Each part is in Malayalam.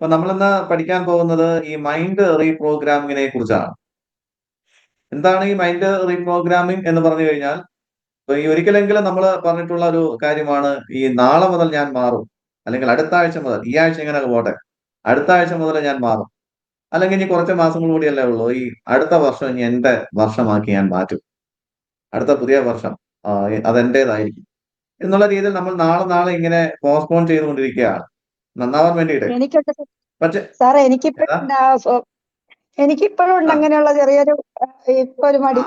അപ്പൊ നമ്മളിന്ന് പഠിക്കാൻ പോകുന്നത് ഈ മൈൻഡ് റീപ്രോഗ്രാമിങ്ങിനെ കുറിച്ചാണ്. എന്താണ് ഈ മൈൻഡ് റീപ്രോഗ്രാമിംഗ് എന്ന് പറഞ്ഞു കഴിഞ്ഞാൽ, ഇപ്പൊ ഈ ഒരിക്കലെങ്കിലും നമ്മൾ പറഞ്ഞിട്ടുള്ള ഒരു കാര്യമാണ് ഈ നാളെ മുതൽ ഞാൻ മാറും. അല്ലെങ്കിൽ അടുത്ത ആഴ്ച മുതൽ, ഈ ആഴ്ച ഇങ്ങനെ പോട്ടെ. അടുത്ത ആഴ്ച മുതൽ ഞാൻ മാറും. അല്ലെങ്കിൽ ഇനി കുറച്ച് മാസങ്ങൾ കൂടിയല്ലേ ഉള്ളൂ. ഈ അടുത്ത വർഷം ഇനി എന്റെ വർഷമാക്കി ഞാൻ മാറ്റും. അടുത്ത പുതിയ വർഷം അതെന്റേതായിരിക്കും. എന്നുള്ള രീതിയിൽ നമ്മൾ നാളെ നാളെ ഇങ്ങനെ പോസ്റ്റ്പോൺ ചെയ്തുകൊണ്ടിരിക്കുകയാണ്. നന്നാവാൻ വേണ്ടിയിട്ട്. എനിക്കുണ്ട് പക്ഷെ സാറേ, ഏതാ? എനിക്കിപ്പോഴും ഉണ്ട് ആ അങ്ങനെയുള്ള ചെറിയൊരു ഇപ്പൊ ഒരു മടി.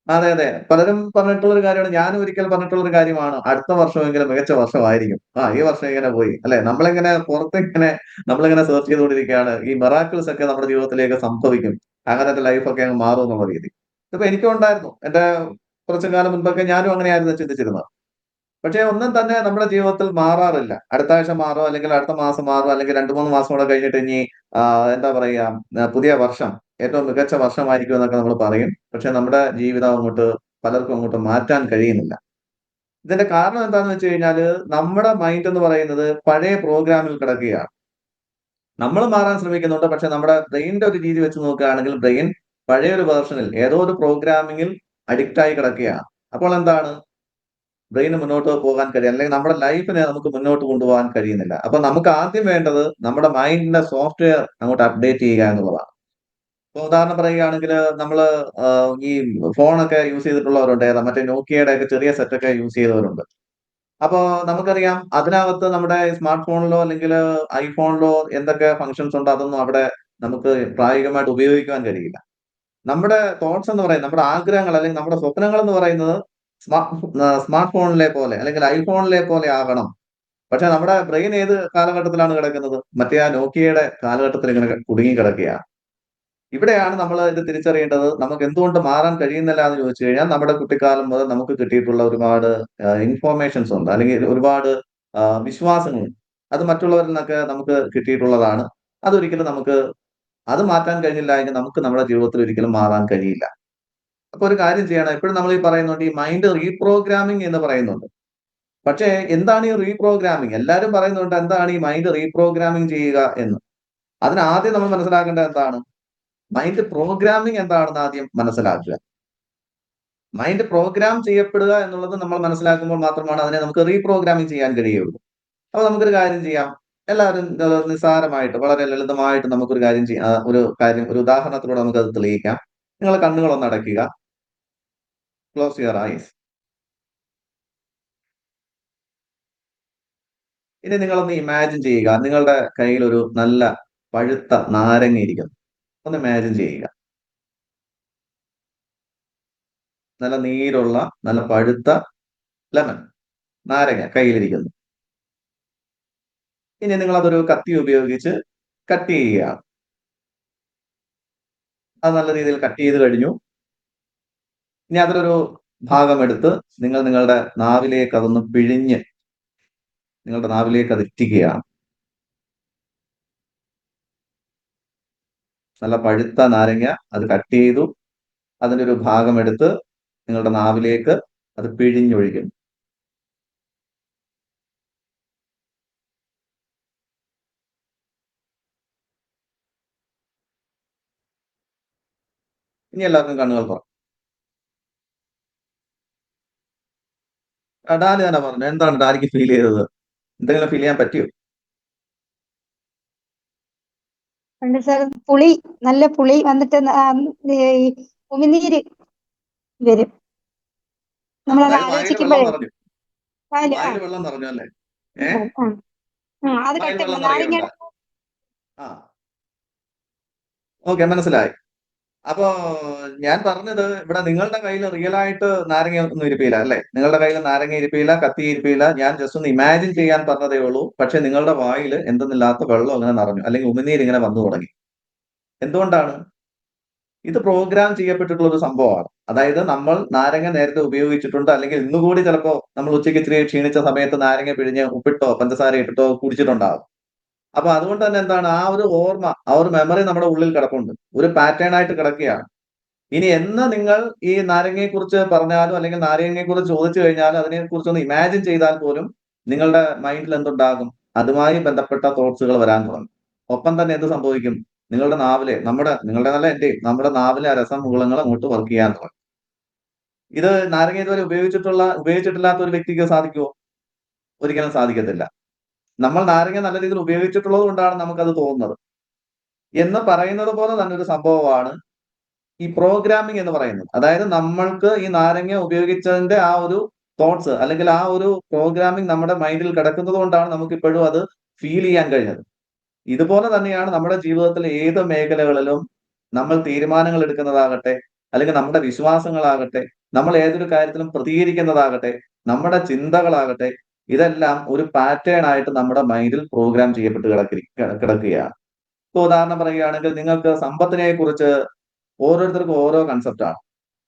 ആ അതെ അതെ. പലരും പറഞ്ഞിട്ടുള്ള ഒരു കാര്യമാണ്. ഞാനും ഒരിക്കൽ പറഞ്ഞിട്ടുള്ള ഒരു കാര്യമാണ്. അടുത്ത വർഷമെങ്കിലും മികച്ച വർഷമായിരിക്കും. ഈ വർഷം ഇങ്ങനെ പോയി അല്ലെ? നമ്മളിങ്ങനെ പുറത്തിങ്ങനെ നമ്മളിങ്ങനെ സെർച്ച് ചെയ്തുകൊണ്ടിരിക്കുകയാണ്. ഈ മിറാക്കിൾസ് ഒക്കെ നമ്മുടെ ജീവിതത്തിലേക്ക് സംഭവിക്കും. അങ്ങനത്തെ ലൈഫൊക്കെ അങ്ങ് മാറും എന്നുള്ള രീതി. ഇതിപ്പോ എനിക്കും ഉണ്ടായിരുന്നു. എന്റെ കുറച്ചു കാലം മുൻപൊക്കെ ഞാനും അങ്ങനെയായിരുന്നു ചിന്തിച്ചിരുന്നത്. പക്ഷേ ഒന്നും തന്നെ നമ്മുടെ ജീവിതത്തിൽ മാറാറില്ല. അടുത്ത ആഴ്ച മാറും, അല്ലെങ്കിൽ അടുത്ത മാസം മാറും, അല്ലെങ്കിൽ 2, 3 മാസം കൂടെ കഴിഞ്ഞിട്ട് ഇനി എന്താ പറയാ പുതിയ വർഷം ഏറ്റവും മികച്ച വർഷമായിരിക്കും എന്നൊക്കെ നമ്മൾ പറയും. പക്ഷെ നമ്മുടെ ജീവിതം പലർക്കും അങ്ങോട്ട് മാറ്റാൻ കഴിയുന്നില്ല. ഇതിന്റെ കാരണം എന്താന്ന് വെച്ച് കഴിഞ്ഞാല് നമ്മുടെ മൈൻഡ് എന്ന് പറയുന്നത് പഴയ പ്രോഗ്രാമിൽ കിടക്കുകയാണ്. നമ്മൾ മാറാൻ ശ്രമിക്കുന്നുണ്ട്. പക്ഷെ നമ്മുടെ ബ്രെയിനിന്റെ ഒരു രീതി വെച്ച് നോക്കുകയാണെങ്കിൽ ബ്രെയിൻ പഴയ ഒരു വേർഷനിൽ ഏതോ ഒരു പ്രോഗ്രാമിങ്ങിൽ അഡിക്റ്റ് ആയി കിടക്കുകയാണ്. അപ്പോൾ എന്താണ് ബ്രെയിന് മുന്നോട്ട് പോകാൻ കഴിയും, അല്ലെങ്കിൽ നമ്മുടെ ലൈഫിനെ നമുക്ക് മുന്നോട്ട് കൊണ്ടുപോകാൻ കഴിയുന്നില്ല. അപ്പൊ നമുക്ക് ആദ്യം വേണ്ടത് നമ്മുടെ മൈൻഡിന്റെ സോഫ്റ്റ്വെയർ അങ്ങോട്ട് അപ്ഡേറ്റ് ചെയ്യുക എന്നുള്ളതാണ്. ഇപ്പൊ ഉദാഹരണം പറയുകയാണെങ്കിൽ നമ്മള് ഈ ഫോണൊക്കെ യൂസ് ചെയ്തിട്ടുള്ളവരുണ്ട്. മറ്റേ നോക്കിയയുടെ ഒക്കെ ചെറിയ സെറ്റൊക്കെ യൂസ് ചെയ്തവരുണ്ട്. അപ്പോ നമുക്കറിയാം അതിനകത്ത് നമ്മുടെ സ്മാർട്ട് ഫോണിലോ അല്ലെങ്കിൽ ഐഫോണിലോ എന്തൊക്കെ ഫങ്ഷൻസ് ഉണ്ടോ അതൊന്നും അവിടെ നമുക്ക് പ്രായോഗികമായിട്ട് ഉപയോഗിക്കാൻ കഴിയില്ല. നമ്മുടെ തോട്ട്സ് എന്ന് പറയുന്നത്, നമ്മുടെ ആഗ്രഹങ്ങൾ അല്ലെങ്കിൽ നമ്മുടെ സ്വപ്നങ്ങൾ എന്ന് പറയുന്നത് സ്മാർട്ട് ഫോണിലെ പോലെ അല്ലെങ്കിൽ ഐഫോണിലെ പോലെ ആകണം. പക്ഷെ നമ്മുടെ ബ്രെയിൻ ഏത് കാലഘട്ടത്തിലാണ് കിടക്കുന്നത്? മറ്റേ ആ നോക്കിയയുടെ കാലഘട്ടത്തിൽ ഇങ്ങനെ കുടുങ്ങി കിടക്കുകയാണ്. ഇവിടെയാണ് നമ്മൾ ഇത് തിരിച്ചറിയേണ്ടത്. നമുക്ക് എന്തുകൊണ്ട് മാറാൻ കഴിയുന്നില്ല എന്ന് ചോദിച്ചു കഴിഞ്ഞാൽ, നമ്മുടെ കുട്ടിക്കാലം മുതൽ നമുക്ക് കിട്ടിയിട്ടുള്ള ഒരുപാട് ഇൻഫോർമേഷൻസ് ഉണ്ട്, അല്ലെങ്കിൽ ഒരുപാട് വിശ്വാസങ്ങളുണ്ട്. അത് മറ്റുള്ളവരിൽ നിന്നൊക്കെ നമുക്ക് കിട്ടിയിട്ടുള്ളതാണ്. അതൊരിക്കലും നമുക്ക് അത് മാറ്റാൻ കഴിഞ്ഞില്ല എങ്കിൽ നമുക്ക് നമ്മുടെ ജീവിതത്തിൽ ഒരിക്കലും മാറാൻ കഴിയില്ല. അപ്പൊ ഒരു കാര്യം ചെയ്യണം. എപ്പോഴും നമ്മൾ ഈ പറയുന്നുണ്ട്, ഈ മൈൻഡ് റീപ്രോഗ്രാമിംഗ് എന്ന് പറയുന്നുണ്ട്. പക്ഷേ എന്താണ് ഈ റീപ്രോഗ്രാമിംഗ്? എല്ലാവരും പറയുന്നുണ്ട് എന്താണ് ഈ മൈൻഡ് റീപ്രോഗ്രാമിംഗ് ചെയ്യുക എന്ന്. അതിനാദ്യം നമ്മൾ മനസ്സിലാക്കേണ്ടത് എന്താണ്? മൈൻഡ് പ്രോഗ്രാമിംഗ് എന്താണെന്ന് ആദ്യം മനസ്സിലാക്കുക. മൈൻഡ് പ്രോഗ്രാം ചെയ്യപ്പെടുക എന്നുള്ളത് നമ്മൾ മനസ്സിലാക്കുമ്പോൾ മാത്രമാണ് അതിനെ നമുക്ക് റീപ്രോഗ്രാമിംഗ് ചെയ്യാൻ കഴിയുള്ളൂ. അപ്പൊ നമുക്കൊരു കാര്യം ചെയ്യാം. എല്ലാവരും നിസ്സാരമായിട്ട് വളരെ ലളിതമായിട്ട് നമുക്കൊരു കാര്യം ചെയ്യാം. ഒരു ഉദാഹരണത്തിലൂടെ നമുക്കത് തെളിയിക്കാം. നിങ്ങൾ കണ്ണുകളൊന്ന് അടയ്ക്കുക. Close your eyes. ഇനി നിങ്ങളൊന്ന് ഇമാജിൻ ചെയ്യുക, നിങ്ങളുടെ കയ്യിൽ ഒരു നല്ല പഴുത്ത നാരങ്ങ ഇരിക്കുന്നു. ഒന്ന് ഇമാജിൻ ചെയ്യുക. നല്ല നീരുള്ള നല്ല പഴുത്ത ലെമൺ, നാരങ്ങ കയ്യിലിരിക്കുന്നു. ഇനി നിങ്ങൾ അതൊരു കത്തി ഉപയോഗിച്ച് കട്ട് ചെയ്യുകയാണ്. അത് നല്ല രീതിയിൽ കട്ട് ചെയ്ത് കഴിഞ്ഞു. ഇനി അതിലൊരു ഭാഗം എടുത്ത് നിങ്ങളുടെ നാവിലേക്ക് അതൊന്ന് പിഴിഞ്ഞ് നിങ്ങളുടെ നാവിലേക്ക് അത് ഇറ്റിക്കുകയാണ്. നല്ല പഴുത്ത നാരങ്ങ അത് കട്ട് ചെയ്തു. അതിന്റെ ഒരു ഭാഗം എടുത്ത് നിങ്ങളുടെ നാവിലേക്ക് അത് പിഴിഞ്ഞൊഴിക്കുന്നു. ഇനി എല്ലാവർക്കും കണ്ണുകൾ തുറക്കാം. ഡാലി തന്നെ പറഞ്ഞു. എന്താണ് ഡാലിക്ക് ഫീൽ ചെയ്തത്? എന്തെങ്കിലും ഫീൽ ചെയ്യാൻ പറ്റിയോ? ഉണ്ട് സാർ, നല്ല പുളി വന്നിട്ട് ഈ ഉമിനീര് വരും നമ്മളത് അതായത് വായിൽ വെള്ളം ആലോചിക്കുമ്പോഴേ. നിറഞ്ഞു. വായിൽ വെള്ളം നിറഞ്ഞു അല്ലേ? അത് വായിൽ കട്ട് വെള്ളം നാരങ്ങയുടെ. നിറയുന്നുണ്ട്. ആ ഓക്കെ, മനസ്സിലായി. അപ്പോ ഞാൻ പറഞ്ഞത്, ഇവിടെ നിങ്ങളുടെ കയ്യിൽ റിയൽ ആയിട്ട് നാരങ്ങ ഒന്നും ഇരിപ്പില്ല അല്ലേ? നിങ്ങളുടെ കയ്യിൽ നാരങ്ങ ഇരിപ്പില്ല, കത്തി ഇരിപ്പില്ല. ഞാൻ ജസ്റ്റ് ഒന്ന് ഇമാജിൻ ചെയ്യാൻ പറഞ്ഞതേ ഉള്ളൂ. പക്ഷെ നിങ്ങളുടെ വായിൽ എന്തെന്നില്ലാത്ത വെള്ളം അങ്ങനെ നിറഞ്ഞു, അല്ലെങ്കിൽ ഉമിനീര് ഇങ്ങനെ വന്നു തുടങ്ങി. എന്തുകൊണ്ടാണ്? ഇത് പ്രോഗ്രാം ചെയ്യപ്പെട്ടിട്ടുള്ള ഒരു സംഭവമാണ്. അതായത് നമ്മൾ നാരങ്ങ നേരത്തെ ഉപയോഗിച്ചിട്ടുണ്ട്, അല്ലെങ്കിൽ ഇന്നുകൂടി ചിലപ്പോ നമ്മൾ ഉച്ചയ്ക്ക് ഇച്ചിരി ക്ഷീണിച്ച സമയത്ത് നാരങ്ങ പിഴിഞ്ഞ് ഉപ്പിട്ടോ പഞ്ചസാര ഇട്ടിട്ടോ കുടിച്ചിട്ടുണ്ടാകും. അപ്പൊ അതുകൊണ്ട് തന്നെ എന്താണ്, ആ ഒരു ഓർമ്മ, ആ ഒരു മെമ്മറി നമ്മുടെ ഉള്ളിൽ കിടപ്പുണ്ട്, ഒരു പാറ്റേൺ ആയിട്ട് കിടക്കുകയാണ്. ഇനി എന്ന് നിങ്ങൾ ഈ നാരങ്ങയെ കുറിച്ച് പറഞ്ഞാലും, അല്ലെങ്കിൽ നാരങ്ങയെ കുറിച്ച് ചോദിച്ചു കഴിഞ്ഞാലും, അതിനെ കുറിച്ചൊന്ന് ഇമാജിൻ ചെയ്താൽ പോലും നിങ്ങളുടെ മൈൻഡിൽ എന്തുണ്ടാകും? അതുമായി ബന്ധപ്പെട്ട തോട്ട്സുകൾ വരാൻ തുടങ്ങും. ഒപ്പം തന്നെ എന്ത് സംഭവിക്കും? നിങ്ങളുടെ നാവിലെ നിങ്ങളുടെ നല്ല എന്റെയും നമ്മുടെ നാവിലെ ആ രസമുകുളങ്ങൾ അങ്ങോട്ട് വർക്ക് ചെയ്യാൻ തുടങ്ങും. ഇത് നാരങ്ങ ഇതുവരെ ഉപയോഗിച്ചിട്ടില്ലാത്ത ഒരു വ്യക്തിക്ക് സാധിക്കുമോ? ഒരിക്കലും സാധിക്കത്തില്ല. നമ്മൾ നാരങ്ങ നല്ല രീതിയിൽ ഉപയോഗിച്ചിട്ടുള്ളത് കൊണ്ടാണ് നമുക്കത് തോന്നുന്നത്. എന്ന് പറയുന്നത് പോലെ തന്നെ ഒരു സംഭവമാണ് ഈ പ്രോഗ്രാമിംഗ് എന്ന് പറയുന്നത്. അതായത് നമ്മൾക്ക് ഈ നാരങ്ങ ഉപയോഗിച്ചതിന്റെ ആ ഒരു തോട്ട്സ് അല്ലെങ്കിൽ ആ ഒരു പ്രോഗ്രാമിംഗ് നമ്മുടെ മൈൻഡിൽ കിടക്കുന്നത് കൊണ്ടാണ് നമുക്ക് ഇപ്പോഴും അത് ഫീൽ ചെയ്യാൻ കഴിഞ്ഞത്. ഇതുപോലെ തന്നെയാണ് നമ്മുടെ ജീവിതത്തിലെ ഏത് മേഖലകളിലും നമ്മൾ തീരുമാനങ്ങൾ എടുക്കുന്നതാകട്ടെ, അല്ലെങ്കിൽ നമ്മുടെ വിശ്വാസങ്ങളാകട്ടെ, നമ്മൾ ഏതൊരു കാര്യത്തിലും പ്രതികരിക്കുന്നതാകട്ടെ, നമ്മുടെ ചിന്തകളാകട്ടെ, ഇതെല്ലാം ഒരു പാറ്റേൺ ആയിട്ട് നമ്മുടെ മൈൻഡിൽ പ്രോഗ്രാം ചെയ്യപ്പെട്ട് കിടക്കുകയാണ്. ഇപ്പൊ ഉദാഹരണം പറയുകയാണെങ്കിൽ നിങ്ങൾക്ക് സമ്പത്തിനെ കുറിച്ച് ഓരോരുത്തർക്കും ഓരോ കൺസെപ്റ്റാണ്.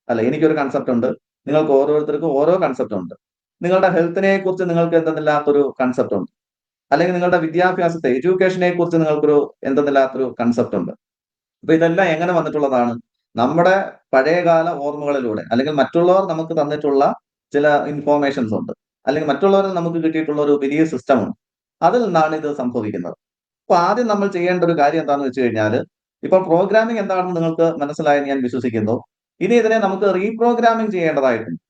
അല്ല, എനിക്കൊരു കൺസെപ്റ്റ് ഉണ്ട്. നിങ്ങൾക്ക് ഓരോരുത്തർക്കും ഓരോ കൺസെപ്റ്റ് ഉണ്ട്. നിങ്ങളുടെ ഹെൽത്തിനെ കുറിച്ച് നിങ്ങൾക്ക് എന്തെന്നില്ലാത്തൊരു കൺസെപ്റ്റ് ഉണ്ട്. അല്ലെങ്കിൽ നിങ്ങളുടെ വിദ്യാഭ്യാസത്തെ എഡ്യൂക്കേഷനെ കുറിച്ച് നിങ്ങൾക്കൊരു എന്തെന്നില്ലാത്തൊരു കൺസെപ്റ്റ് ഉണ്ട്. അപ്പൊ ഇതെല്ലാം എങ്ങനെ വന്നിട്ടുള്ളതാണ്? നമ്മുടെ പഴയകാല ഓർമ്മകളിലൂടെ, അല്ലെങ്കിൽ മറ്റുള്ളവർ നമുക്ക് തന്നിട്ടുള്ള ചില ഇൻഫോർമേഷൻസ് ഉണ്ട്, അല്ലെങ്കിൽ മറ്റുള്ളവരിൽ നമുക്ക് കിട്ടിയിട്ടുള്ള ഒരു വലിയ സിസ്റ്റം ഉണ്ട്. അതിൽ നിന്നാണ് ഇത് സംഭവിക്കുന്നത്. അപ്പൊ ആദ്യം നമ്മൾ ചെയ്യേണ്ട ഒരു കാര്യം എന്താണെന്ന് വെച്ച് കഴിഞ്ഞാൽ, ഇപ്പൊ പ്രോഗ്രാമിംഗ് എന്താണെന്ന് നിങ്ങൾക്ക് മനസ്സിലായെന്ന് ഞാൻ വിശ്വസിക്കുന്നു. ഇനി ഇതിനെ നമുക്ക് റീപ്രോഗ്രാമിംഗ് ചെയ്യേണ്ടതായിട്ടുണ്ട്.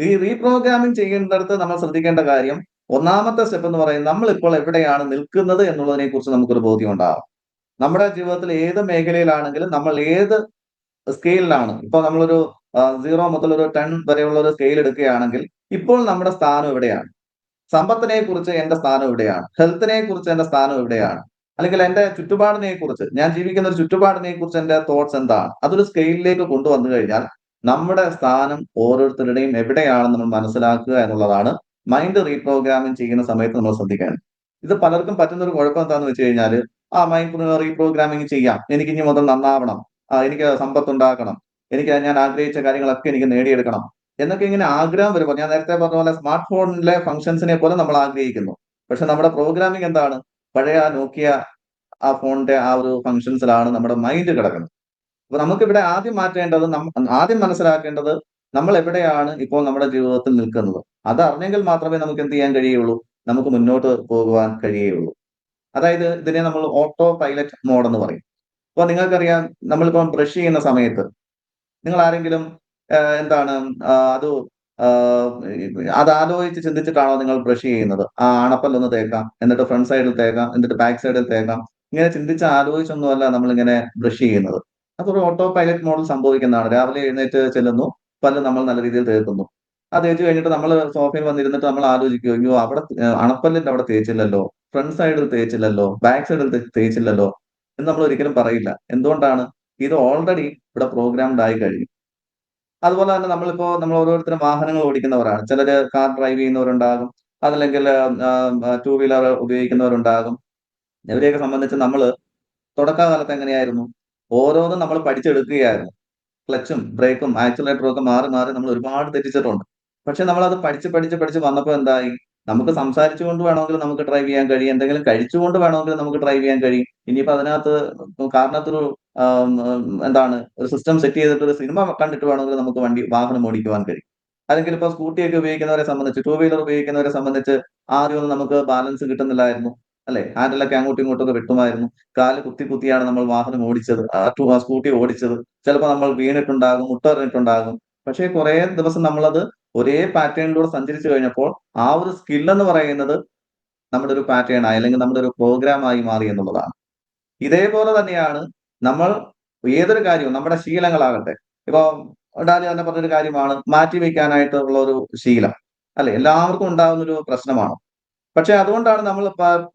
ഈ റീപ്രോഗ്രാമിംഗ് ചെയ്യേണ്ടടുത്ത് നമ്മൾ ശ്രദ്ധിക്കേണ്ട കാര്യം, ഒന്നാമത്തെ സ്റ്റെപ്പ് എന്ന് പറയുന്നത് നമ്മൾ ഇപ്പോൾ എവിടെയാണ് നിൽക്കുന്നത് എന്നുള്ളതിനെ കുറിച്ച് നമുക്കൊരു ബോധ്യം ഉണ്ടാവും. നമ്മുടെ ജീവിതത്തിൽ ഏത് മേഖലയിലാണെങ്കിലും നമ്മൾ ഏത് സ്കെയിലിലാണ്, ഇപ്പൊ നമ്മളൊരു 0 മുതൽ ഒരു 10 വരെയുള്ള ഒരു സ്കെയിൽ എടുക്കുകയാണെങ്കിൽ ഇപ്പോൾ നമ്മുടെ സ്ഥാനം എവിടെയാണ്? സമ്പത്തിനെ കുറിച്ച് എന്റെ സ്ഥാനം എവിടെയാണ്? ഹെൽത്തിനെ കുറിച്ച് എന്റെ സ്ഥാനം എവിടെയാണ്? അല്ലെങ്കിൽ എന്റെ ചുറ്റുപാടിനെ കുറിച്ച്, ഞാൻ ജീവിക്കുന്ന ഒരു ചുറ്റുപാടിനെ കുറിച്ച് എന്റെ തോട്ട്സ് എന്താണ്? അതൊരു സ്കെയിലിലേക്ക് കൊണ്ടുവന്നു കഴിഞ്ഞാൽ നമ്മുടെ സ്ഥാനം ഓരോരുത്തരുടെയും എവിടെയാണെന്ന് നമ്മൾ മനസ്സിലാക്കുക എന്നുള്ളതാണ് മൈൻഡ് റീപ്രോഗ്രാമിംഗ് ചെയ്യുന്ന സമയത്ത് നമ്മൾ ശ്രദ്ധിക്കേണ്ടത്. ഇത് പലർക്കും പറ്റുന്ന ഒരു കുഴപ്പം എന്താണെന്ന് വെച്ച് കഴിഞ്ഞാൽ, മൈൻഡ് റീപ്രോഗ്രാമിംഗ് ചെയ്യാം, എനിക്ക് ഇനി മുതൽ നന്നാവണം, എനിക്ക് സമ്പത്തുണ്ടാക്കണം, ഞാൻ ആഗ്രഹിച്ച കാര്യങ്ങളൊക്കെ എനിക്ക് നേടിയെടുക്കണം എന്നൊക്കെ ഇങ്ങനെ ആഗ്രഹം വരുമ്പോൾ, ഞാൻ നേരത്തെ പറഞ്ഞ പോലെ സ്മാർട്ട് ഫോണിലെ ഫംഗ്ഷൻസിനെ പോലെ നമ്മൾ ആഗ്രഹിക്കുന്നു. പക്ഷെ നമ്മുടെ പ്രോഗ്രാമിംഗ് എന്താണ്? പഴയ നോക്കിയ ആ ഫോണിന്റെ ആ ഒരു ഫംഗ്ഷൻസിലാണ് നമ്മുടെ മൈൻഡ് കിടക്കുന്നത്. അപ്പൊ നമുക്കിവിടെ ആദ്യം മനസ്സിലാക്കേണ്ടത് നമ്മൾ എവിടെയാണ് ഇപ്പോൾ നമ്മുടെ ജീവിതത്തിൽ നിൽക്കുന്നത്. അതറിഞ്ഞെങ്കിൽ മാത്രമേ നമുക്ക് എന്ത് ചെയ്യാൻ കഴിയുള്ളൂ? നമുക്ക് മുന്നോട്ട് പോകുവാൻ കഴിയുള്ളൂ. അതായത് ഇതിനെ നമ്മൾ ഓട്ടോ പൈലറ്റ് മോഡ് എന്ന് പറയും. അപ്പൊ നിങ്ങൾക്കറിയാം, നമ്മളിപ്പം ബ്രഷ് ചെയ്യുന്ന സമയത്ത് നിങ്ങൾ ആരെങ്കിലും എന്താണ് അത് അത് ആലോചിച്ച് ചിന്തിച്ചിട്ടാണോ നിങ്ങൾ ബ്രഷ് ചെയ്യുന്നത്? ആ അണപ്പല്ലൊന്ന് തേക്കാം, എന്നിട്ട് ഫ്രണ്ട് സൈഡിൽ തേക്കാം, എന്നിട്ട് ബാക്ക് സൈഡിൽ തേക്കാം. ഇങ്ങനെ ചിന്തിച്ച് ആലോചിച്ചൊന്നുമല്ല നമ്മളിങ്ങനെ ബ്രഷ് ചെയ്യുന്നത്. അതൊരു ഓട്ടോ പൈലറ്റ് മോഡിൽ സംഭവിക്കുന്നതാണ്. രാവിലെ എഴുന്നേറ്റ് ചെല്ലുന്നു, പല്ല് നമ്മൾ നല്ല രീതിയിൽ തേക്കുന്നു. അത് തേച്ച് കഴിഞ്ഞിട്ട് നമ്മൾ സോഫയിൽ വന്നിരുന്നിട്ട് നമ്മൾ ആലോചിക്കും, അയ്യോ അവിടെ അണപ്പല്ലിന്റെ അവിടെ തേച്ചില്ലല്ലോ, ഫ്രണ്ട് സൈഡിൽ തേച്ചില്ലല്ലോ, ബാക്ക് സൈഡിൽ തേച്ചില്ലല്ലോ എന്ന് നമ്മൾ ഒരിക്കലും പറയില്ല. എന്തുകൊണ്ടാണ്? ഇത് ഓൾറെഡി ഇവിടെ പ്രോഗ്രാംഡ് ആയി കഴിഞ്ഞു. അതുപോലെ തന്നെ നമ്മൾ ഓരോരുത്തരും വാഹനങ്ങൾ ഓടിക്കുന്നവരാണ്. ചിലര് കാർ ഡ്രൈവ് ചെയ്യുന്നവരുണ്ടാകും, അതല്ലെങ്കിൽ ടൂ വീലർ ഉപയോഗിക്കുന്നവരുണ്ടാകും. ഇവരെയൊക്കെ സംബന്ധിച്ച് നമ്മള് തുടക്കകാലത്ത് എങ്ങനെയായിരുന്നു? ഓരോന്നും നമ്മൾ പഠിച്ചെടുക്കുകയായിരുന്നു. ക്ലച്ചും ബ്രേക്കും ആക്സിലറേറ്ററും ഒക്കെ മാറി മാറി നമ്മൾ ഒരുപാട് തെറ്റിച്ചിട്ടുണ്ട്. പക്ഷെ നമ്മളത് പഠിച്ച് വന്നപ്പോൾ എന്തായി? നമുക്ക് സംസാരിച്ചുകൊണ്ട് വേണമെങ്കിൽ നമുക്ക് ഡ്രൈവ് ചെയ്യാൻ കഴിയും, എന്തെങ്കിലും കഴിച്ചുകൊണ്ട് വേണമെങ്കിൽ നമുക്ക് ഡ്രൈവ് ചെയ്യാൻ കഴിയും. ഇനിയിപ്പോ കാറിനകത്തൊരു എന്താണ് ഒരു സിസ്റ്റം സെറ്റ് ചെയ്തിട്ട് ഒരു സിനിമ കണ്ടിട്ട് വേണമെങ്കിൽ നമുക്ക് വാഹനം ഓടിക്കുവാൻ കഴിയും. അല്ലെങ്കിൽ ഇപ്പൊ സ്കൂട്ടിയൊക്കെ ഉപയോഗിക്കുന്നവരെ സംബന്ധിച്ച്, ടൂ വീലർ ഉപയോഗിക്കുന്നവരെ സംബന്ധിച്ച് ആദ്യമൊന്നും നമുക്ക് ബാലൻസ് കിട്ടുന്നില്ലായിരുന്നു, അല്ലെ? ഹാൻഡിലൊക്കെ അങ്ങോട്ടും ഇങ്ങോട്ടും ഒക്കെ വെട്ടുമായിരുന്നു. കാല് കുത്തിയാണ് നമ്മൾ വാഹനം ഓടിച്ചത്, സ്കൂട്ടി ഓടിച്ചത്. ചിലപ്പോൾ നമ്മൾ വീണിട്ടുണ്ടാകും, മുട്ടറിഞ്ഞിട്ടുണ്ടാകും. പക്ഷേ കുറെ ദിവസം നമ്മളത് ഒരേ പാറ്റേണിലൂടെ സഞ്ചരിച്ചു കഴിഞ്ഞപ്പോൾ ആ ഒരു സ്കിൽ എന്ന് പറയുന്നത് നമ്മുടെ ഒരു പാറ്റേൺ ആയി, അല്ലെങ്കിൽ നമ്മുടെ ഒരു പ്രോഗ്രാം ആയി മാറി എന്നുള്ളതാണ്. ഇതേപോലെ തന്നെയാണ് നമ്മൾ ഏതൊരു കാര്യവും, നമ്മുടെ ശീലങ്ങളാകട്ടെ. ഇപ്പൊ ഡാലി തന്നെ പറഞ്ഞൊരു കാര്യമാണ് മാറ്റി വെക്കാനായിട്ടുള്ള ഒരു ശീലം, അല്ലെ? എല്ലാവർക്കും ഉണ്ടാകുന്ന ഒരു പ്രശ്നമാണ്. പക്ഷെ അതുകൊണ്ടാണ് നമ്മൾ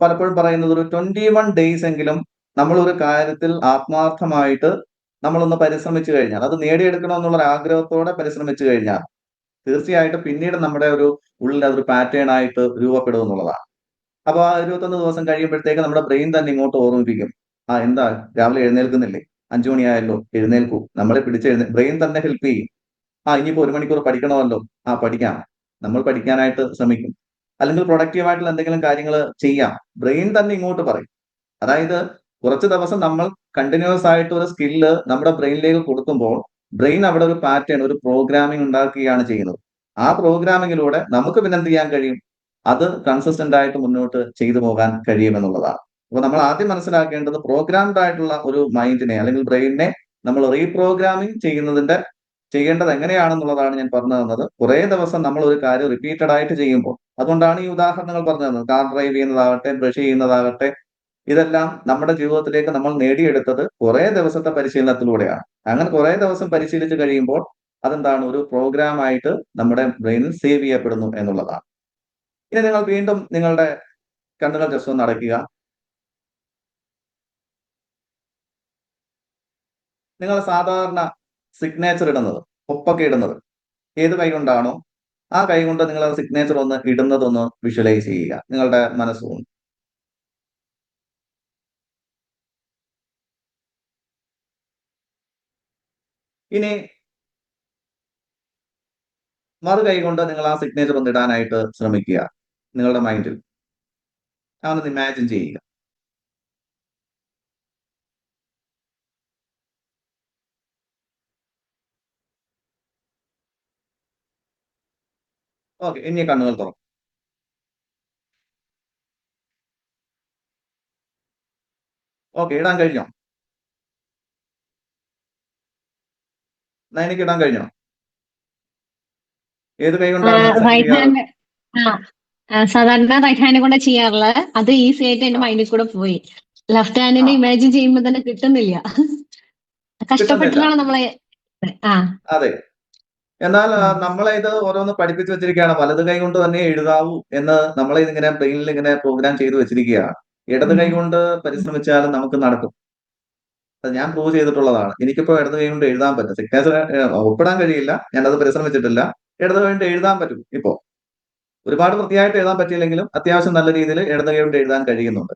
പലപ്പോഴും പറയുന്നത്, ഒരു 21 ഡേയ്സ് എങ്കിലും നമ്മൾ ഒരു കാര്യത്തിൽ ആത്മാർത്ഥമായിട്ട് നമ്മളൊന്ന് പരിശ്രമിച്ചു കഴിഞ്ഞാൽ, അത് നേടിയെടുക്കണം എന്നുള്ള ആഗ്രഹത്തോടെ പരിശ്രമിച്ചു കഴിഞ്ഞാൽ തീർച്ചയായിട്ടും പിന്നീട് നമ്മുടെ ഒരു ഉള്ളിൽ അതൊരു പാറ്റേൺ ആയിട്ട് രൂപപ്പെടും എന്നുള്ളതാണ്. അപ്പൊ ആ 21 ദിവസം കഴിയുമ്പോഴത്തേക്ക് നമ്മുടെ ബ്രെയിൻ തന്നെ ഇങ്ങോട്ട് ഓർമ്മിപ്പിക്കും, എന്താ രാവിലെ എഴുന്നേൽക്കുന്നില്ലേ? 5 മണിയായല്ലോ, എഴുന്നേൽക്കൂ. നമ്മളെ ബ്രെയിൻ തന്നെ ഹെൽപ്പ് ചെയ്യും. ഇനിയിപ്പോ 1 മണിക്കൂർ പഠിക്കണമല്ലോ, പഠിക്കാം. നമ്മൾ പഠിക്കാനായിട്ട് ശ്രമിക്കും. അല്ലെങ്കിൽ പ്രൊഡക്റ്റീവ് ആയിട്ടുള്ള എന്തെങ്കിലും കാര്യങ്ങൾ ചെയ്യാം. ബ്രെയിൻ തന്നെ ഇങ്ങോട്ട് പറയും. അതായത് കുറച്ച് ദിവസം നമ്മൾ കണ്ടിന്യൂസ് ആയിട്ട് ഒരു സ്കില്ല് നമ്മുടെ ബ്രെയിനിലേക്ക് കൊടുക്കുമ്പോൾ ബ്രെയിൻ അവിടെ ഒരു പാറ്റേൺ, ഒരു പ്രോഗ്രാമിംഗ് ഉണ്ടാക്കുകയാണ് ചെയ്യുന്നത്. ആ പ്രോഗ്രാമിങ്ങിലൂടെ നമുക്ക് പിന്നെ എന്ത് ചെയ്യാൻ കഴിയും? അത് കൺസിസ്റ്റന്റ് ആയിട്ട് മുന്നോട്ട് ചെയ്തു പോകാൻ കഴിയുമെന്നുള്ളതാണ്. അപ്പൊ നമ്മൾ ആദ്യം മനസ്സിലാക്കേണ്ടത് പ്രോഗ്രാംഡ് ആയിട്ടുള്ള ഒരു മൈൻഡിനെ അല്ലെങ്കിൽ ബ്രെയിനിനെ നമ്മൾ റീപ്രോഗ്രാമിംഗ് ചെയ്യേണ്ടത് എങ്ങനെയാണെന്നുള്ളതാണ് ഞാൻ പറഞ്ഞു തന്നത്. കുറേ ദിവസം നമ്മൾ ഒരു കാര്യം റിപ്പീറ്റഡ് ആയിട്ട് ചെയ്യുമ്പോൾ, അതുകൊണ്ടാണ് ഈ ഉദാഹരണങ്ങൾ പറഞ്ഞു തന്നത്. കാർ ഡ്രൈവ് ചെയ്യുന്നതാകട്ടെ, ബ്രഷ് ചെയ്യുന്നതാകട്ടെ, ഇതെല്ലാം നമ്മുടെ ജീവിതത്തിലേക്ക് നമ്മൾ നേടിയെടുത്തത് കുറേ ദിവസത്തെ പരിശീലനത്തിലൂടെയാണ്. അങ്ങനെ കുറേ ദിവസം പരിശീലിച്ച് കഴിയുമ്പോൾ അതെന്താണ്, ഒരു പ്രോഗ്രാം ആയിട്ട് നമ്മുടെ ബ്രെയിനിൽ സേവ് ചെയ്യപ്പെടുന്നു എന്നുള്ളതാണ്. ഇനി നിങ്ങൾ വീണ്ടും നിങ്ങളുടെ കണ്ണുകൾ ജസ്റ്റ് ഒന്ന് അടയ്ക്കുക. നിങ്ങൾ സാധാരണ സിഗ്നേച്ചർ ഇടുന്നത്, ഒപ്പൊക്കെ ഇടുന്നത് ഏത് കൈ കൊണ്ടാണോ ആ കൈ കൊണ്ട് നിങ്ങൾ സിഗ്നേച്ചർ ഒന്ന് ഇടുന്നതൊന്ന് വിഷ്വലൈസ് ചെയ്യുക നിങ്ങളുടെ മനസ്സുകൊണ്ട്. ഇനി മറു കൈ കൊണ്ട് നിങ്ങൾ ആ സിഗ്നേച്ചർ ഒന്ന് ഇടാനായിട്ട് ശ്രമിക്കുക. നിങ്ങളുടെ മൈൻഡിൽ അതൊന്ന് ഇമാജിൻ ചെയ്യുക. ഓക്കെ, ഇനി കണ്ണുകൾ തുറക്കും. ഓക്കെ, ഇടാൻ കഴിഞ്ഞോ? എനിക്ക് ഇടാൻ കഴിഞ്ഞോ? ഏത് കൈ കൊണ്ടാണ് സെറ്റ് റൈറ്റ് ചെയ്യാറ്? ഹാൻഡ്. സാധാരണ റൈറ്റ് ഹാൻഡ് കൊണ്ട് ചെയ്യാറുള്ളത്. അത് ഈസി ആയിട്ട് എന്റെ മൈൻഡിൽ കൂടെ പോയി. ലെഫ്റ്റ് ഹാൻഡിനെ ഇമാജിൻ ചെയ്യുമ്പോൾ തന്നെ കിട്ടുന്നില്ല. കഷ്ടപ്പെട്ടിട്ടാണ് നമ്മളെ. ആ അതെ. എന്നാൽ നമ്മളെ ഇത് ഓരോന്ന് പഠിപ്പിച്ചു വെച്ചിരിക്കുകയാണ്. വലത് കൈ കൊണ്ട് തന്നെ എഴുതാവൂ എന്ന് നമ്മളെ ഇതിങ്ങനെ ബ്രെയിനിൽ ഇങ്ങനെ പ്രോഗ്രാം ചെയ്തു വെച്ചിരിക്കുകയാണ്. ഇടത് കൈ കൊണ്ട് പരിശ്രമിച്ചാലും നമുക്ക് നടക്കും. അത് ഞാൻ പ്രൂവ് ചെയ്തിട്ടുള്ളതാണ്. എനിക്കിപ്പോ ഇടത് കൈ കൊണ്ട് എഴുതാൻ പറ്റും. സിഗ്നേച്ചർ ഒപ്പിടാൻ കഴിയില്ല, ഞാനത് പരിശ്രമിച്ചിട്ടില്ല. ഇടത് കൈ കൊണ്ട് എഴുതാൻ പറ്റും. ഇപ്പോ ഒരുപാട് വൃത്തിയായിട്ട് എഴുതാൻ പറ്റിയില്ലെങ്കിലും അത്യാവശ്യം നല്ല രീതിയിൽ ഇടത് കൈ കൊണ്ട് എഴുതാൻ കഴിയുന്നുണ്ട്.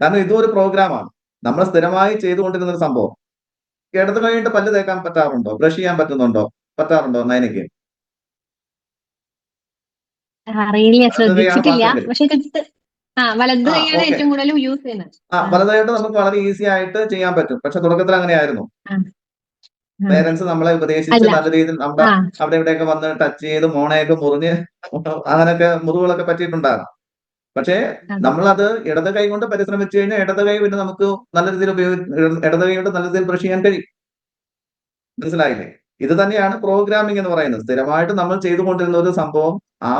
കാരണം ഇതും ഒരു പ്രോഗ്രാമാണ്. നമ്മൾ സ്ഥിരമായി ചെയ്തുകൊണ്ടിരുന്ന ഒരു സംഭവം. ഇടത് കൈ കൊണ്ട് പല്ല് തേക്കാൻ പറ്റാറുണ്ടോ? ബ്രഷ് ചെയ്യാൻ പറ്റാറുണ്ടോ നയനയ്ക്ക്? അറിയില്ല, വലത് കൈയാണ് ശ്രദ്ധിച്ചിട്ടില്ല. ഭാഷയെങ്കിൽ പക്ഷെ വലത് കൈയാണ് ഓക്കെ. ഏറ്റവും കൂടുതൽ യൂസ് ചെയ്യുന്നത്. വലതായിട്ട് നമുക്ക് വളരെ ഈസി ആയിട്ട് ചെയ്യാൻ പറ്റും. പക്ഷെ തുടക്കത്തിൽ അങ്ങനെയായിരുന്നു. ആ, ആ. പേരൻസ് നമ്മളെ ഉപദേശിച്ച് അല്ല. നല്ല രീതിയിൽ നമ്മുടെ ആ അവിടെ ഇവിടെയൊക്കെ വന്ന് ടച്ച് ചെയ്ത് മോണയൊക്കെ മുറിഞ്ഞ് അങ്ങനെയൊക്കെ മുറിവുകളൊക്കെ പറ്റിയിട്ടുണ്ടാകാം. പക്ഷേ അതെ. നമ്മളത് ഇടത് കൈ കൊണ്ട് പരിശ്രമിച്ചു കഴിഞ്ഞാൽ ഇടത് കൈ പിന്നെ നമുക്ക് നല്ല രീതിയിൽ ഇടത് കൈ കൊണ്ട് നല്ല രീതിയിൽ ബ്രഷ് ചെയ്യാൻ കഴിയും. മനസ്സിലായില്ലേ? ഇത് തന്നെയാണ് പ്രോഗ്രാമിംഗ് എന്ന് പറയുന്നത്. സ്ഥിരമായിട്ട് നമ്മൾ ചെയ്തുകൊണ്ടിരുന്ന ഒരു സംഭവം ആ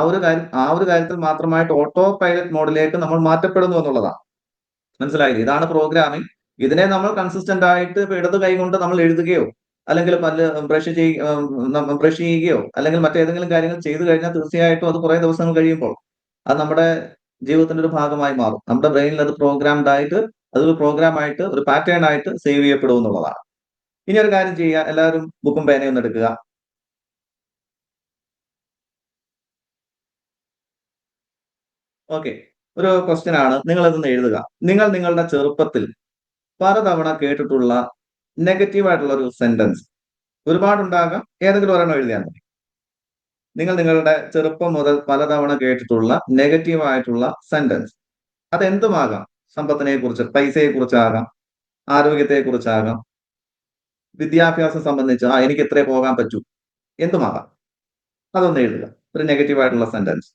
ഒരു കാര്യത്തിൽ മാത്രമായിട്ട് ഓട്ടോ പൈലറ്റ് മോഡിലേക്ക് നമ്മൾ മാറ്റപ്പെടുന്നു എന്നുള്ളതാണ്. മനസ്സിലായില്ലേ? ഇതാണ് പ്രോഗ്രാമിംഗ്. ഇതിനെ നമ്മൾ കൺസിസ്റ്റന്റ് ആയിട്ട് ഇപ്പൊ ഇടത് കൈ കൊണ്ട് നമ്മൾ എഴുതുകയോ അല്ലെങ്കിൽ പല്ല് ബ്രഷ് ചെയ്യുകയോ അല്ലെങ്കിൽ മറ്റേതെങ്കിലും കാര്യങ്ങൾ ചെയ്തു കഴിഞ്ഞാൽ തീർച്ചയായിട്ടും അത് കുറെ ദിവസങ്ങൾ കഴിയുമ്പോൾ അത് നമ്മുടെ ജീവിതത്തിന്റെ ഒരു ഭാഗമായി മാറും. നമ്മുടെ ബ്രെയിനിൽ അത് പ്രോഗ്രാംഡ് ആയിട്ട് അതൊരു പ്രോഗ്രാം ആയിട്ട് ഒരു പാറ്റേൺ ആയിട്ട് സേവ് ചെയ്യപ്പെടും എന്നുള്ളതാണ്. ഇനി ഒരു കാര്യം ചെയ്യുക, എല്ലാവരും ബുക്കും പേനയും ഒന്ന് എടുക്കുക. ഓക്കെ, ഒരു ക്വസ്റ്റ്യൻ ആണ്, നിങ്ങൾ ഇതൊന്ന് എഴുതുക. നിങ്ങൾ നിങ്ങളുടെ ചെറുപ്പത്തിൽ പലതവണ കേട്ടിട്ടുള്ള നെഗറ്റീവ് ആയിട്ടുള്ള ഒരു സെന്റൻസ് ഒരുപാടുണ്ടാകാം, ഏതെങ്കിലും ഒരെണ്ണം എഴുതിയാൽ മതി. നിങ്ങൾ നിങ്ങളുടെ ചെറുപ്പം മുതൽ പലതവണ കേട്ടിട്ടുള്ള നെഗറ്റീവ് ആയിട്ടുള്ള സെന്റൻസ് അതെന്തുമാകാം. സമ്പത്തിനെ കുറിച്ച്, പൈസയെ കുറിച്ചാകാം, ആരോഗ്യത്തെ കുറിച്ചാകാം, വിദ്യാഭ്യാസം സംബന്ധിച്ച് എനിക്ക് ഇത്രേ പോകാൻ പറ്റൂ, എന്തുമാകാം. അതൊന്ന് എഴുതുക, ഒരു നെഗറ്റീവ് ആയിട്ടുള്ള സെന്റൻസ്.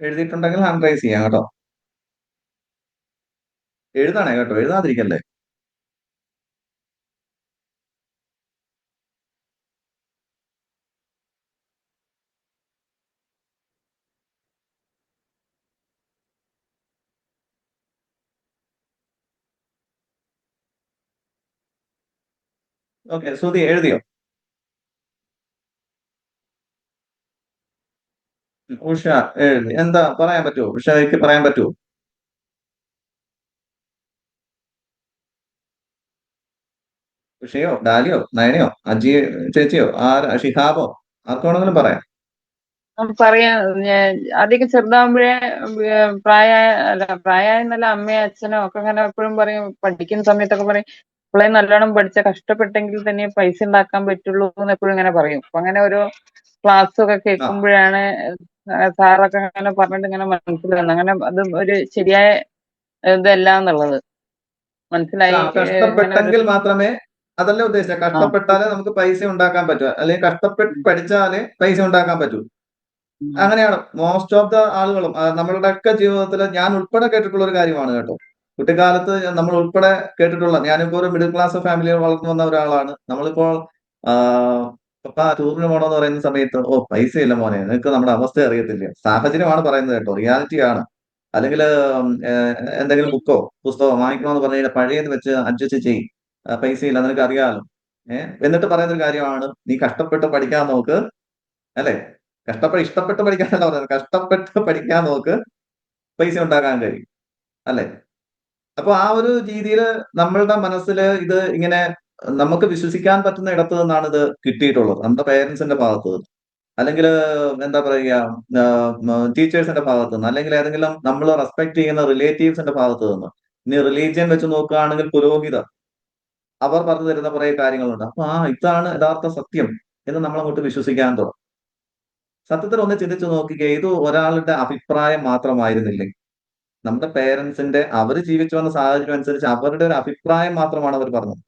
എഴുതിയിട്ടുണ്ടെങ്കിൽ ഹാൻഡ് റൈസ് ചെയ്യാം കേട്ടോ. എഴുതാണേ കേട്ടോ, എഴുതാതിരിക്കല്ലേ. ഓക്കെ, ശ്രുതി എഴുതിയോ? ഉഷ എഴുതി. എന്താ പറയാൻ പറ്റുമോ? ഉഷയ്ക്ക് പറയാൻ പറ്റുമോ? ഉഷയോ ഡാലിയോ നയനയോ അജി ചേച്ചിയോ ഷിഹാബോ ആർക്കാണെങ്കിലും പറയാം. പറയാ അധികം ചെറുതാകുമ്പോഴേ പ്രായമായെന്നല്ല, അമ്മയോ അച്ഛനോ ഒക്കെ അങ്ങനെ എപ്പോഴും പറയും, പഠിക്കുന്ന സമയത്തൊക്കെ പറയും ഇപ്പോഴേ നല്ലോണം പഠിച്ച കഷ്ടപ്പെട്ടെങ്കിൽ തന്നെ പൈസ ഉണ്ടാക്കാൻ പറ്റുള്ളൂ എന്ന് എപ്പോഴും ഇങ്ങനെ പറയും. അപ്പൊ അങ്ങനെ ഓരോ ക്ലാസ്സൊക്കെ കേൾക്കുമ്പോഴാണ് സാറൊക്കെ അങ്ങനെ പറഞ്ഞിട്ട് ഇങ്ങനെ മനസ്സിലാകുന്നത്, അങ്ങനെ അത് ഒരു ശരിയായ ഇതല്ല എന്നുള്ളത് മനസ്സിലായി. കഷ്ടപ്പെട്ടെങ്കിൽ മാത്രമേ, അതല്ലേ ഉദ്ദേശിച്ചത്, കഷ്ടപ്പെട്ടാലേ നമുക്ക് പൈസ ഉണ്ടാക്കാൻ പറ്റൂ, അല്ലെങ്കിൽ കഷ്ടപ്പെട്ട് പഠിച്ചാലേ പൈസ ഉണ്ടാക്കാൻ പറ്റൂ. അങ്ങനെയാണ് മോസ്റ്റ് ഓഫ് ദ ആളുകളും. നമ്മളുടെയൊക്കെ ജീവിതത്തിൽ ഞാൻ ഉൾപ്പെടെ കേട്ടിട്ടുള്ള ഒരു കാര്യമാണ് കേട്ടോ. കുട്ടിക്കാലത്ത് നമ്മൾ ഉൾപ്പെടെ കേട്ടിട്ടുള്ള, ഞാനിപ്പോ ഒരു മിഡിൽ ക്ലാസ് ഫാമിലിയിൽ വളർന്നു വന്ന ഒരാളാണ്. നമ്മളിപ്പോൾ പപ്പ ടൂറിന് പോകണമെന്ന് പറയുന്ന സമയത്ത്, ഓ പൈസയില്ല മോനെ, നിനക്ക് നമ്മുടെ അവസ്ഥ അറിയത്തില്ല. സാഹചര്യമാണ് പറയുന്നത് കേട്ടോ, റിയാലിറ്റി ആണ്. അല്ലെങ്കിൽ എന്തെങ്കിലും ബുക്കോ പുസ്തകമോ വാങ്ങിക്കണമെന്ന് പറഞ്ഞു കഴിഞ്ഞാൽ പഴയത് വെച്ച് അഡ്ജസ്റ്റ് ചെയ്യും, പൈസയില്ല നിനക്ക് അറിയാലോ. എന്നിട്ട് പറയുന്ന ഒരു കാര്യമാണ്, നീ കഷ്ടപ്പെട്ട് പഠിക്കാൻ നോക്ക്, അല്ലെ? ഇഷ്ടപ്പെട്ട് പഠിക്കാനല്ല പറയുന്നത്, കഷ്ടപ്പെട്ട് പഠിക്കാൻ നോക്ക്, പൈസ ഉണ്ടാക്കാൻ കഴിയും, അല്ലെ? അപ്പൊ ആ ഒരു രീതിയിൽ നമ്മളുടെ മനസ്സിൽ ഇത് ഇങ്ങനെ നമുക്ക് വിശ്വസിക്കാൻ പറ്റുന്ന ഇടത്ത് നിന്നാണ് ഇത് കിട്ടിയിട്ടുള്ളത്, നമ്മുടെ പേരൻസിന്റെ ഭാഗത്ത് നിന്ന്, അല്ലെങ്കിൽ എന്താ പറയുക, ടീച്ചേഴ്സിന്റെ ഭാഗത്ത് നിന്ന്, അല്ലെങ്കിൽ ഏതെങ്കിലും നമ്മൾ റെസ്പെക്ട് ചെയ്യുന്ന റിലേറ്റീവ്സിന്റെ ഭാഗത്ത് നിന്ന്. ഇനി റിലീജിയൻ വെച്ച് നോക്കുകയാണെങ്കിൽ പുരോഹിതർ, അവർ പറഞ്ഞു തരുന്ന കുറെ കാര്യങ്ങളുണ്ട്. അപ്പൊ ഇതാണ് യഥാർത്ഥ സത്യം എന്ന് നമ്മൾ അങ്ങോട്ട് വിശ്വസിക്കാൻ തുടങ്ങും. സത്യത്തിൽ ഒന്ന് ചിന്തിച്ചു നോക്കിക്കേ, ഇത് ഒരാളുടെ അഭിപ്രായം മാത്രമായിരുന്നില്ലേ? നമ്മുടെ പേരൻസിന്റെ, അവർ ജീവിച്ചു വന്ന സാഹചര്യം അനുസരിച്ച് അവരുടെ ഒരു അഭിപ്രായം മാത്രമാണ് അവർ പറഞ്ഞത്.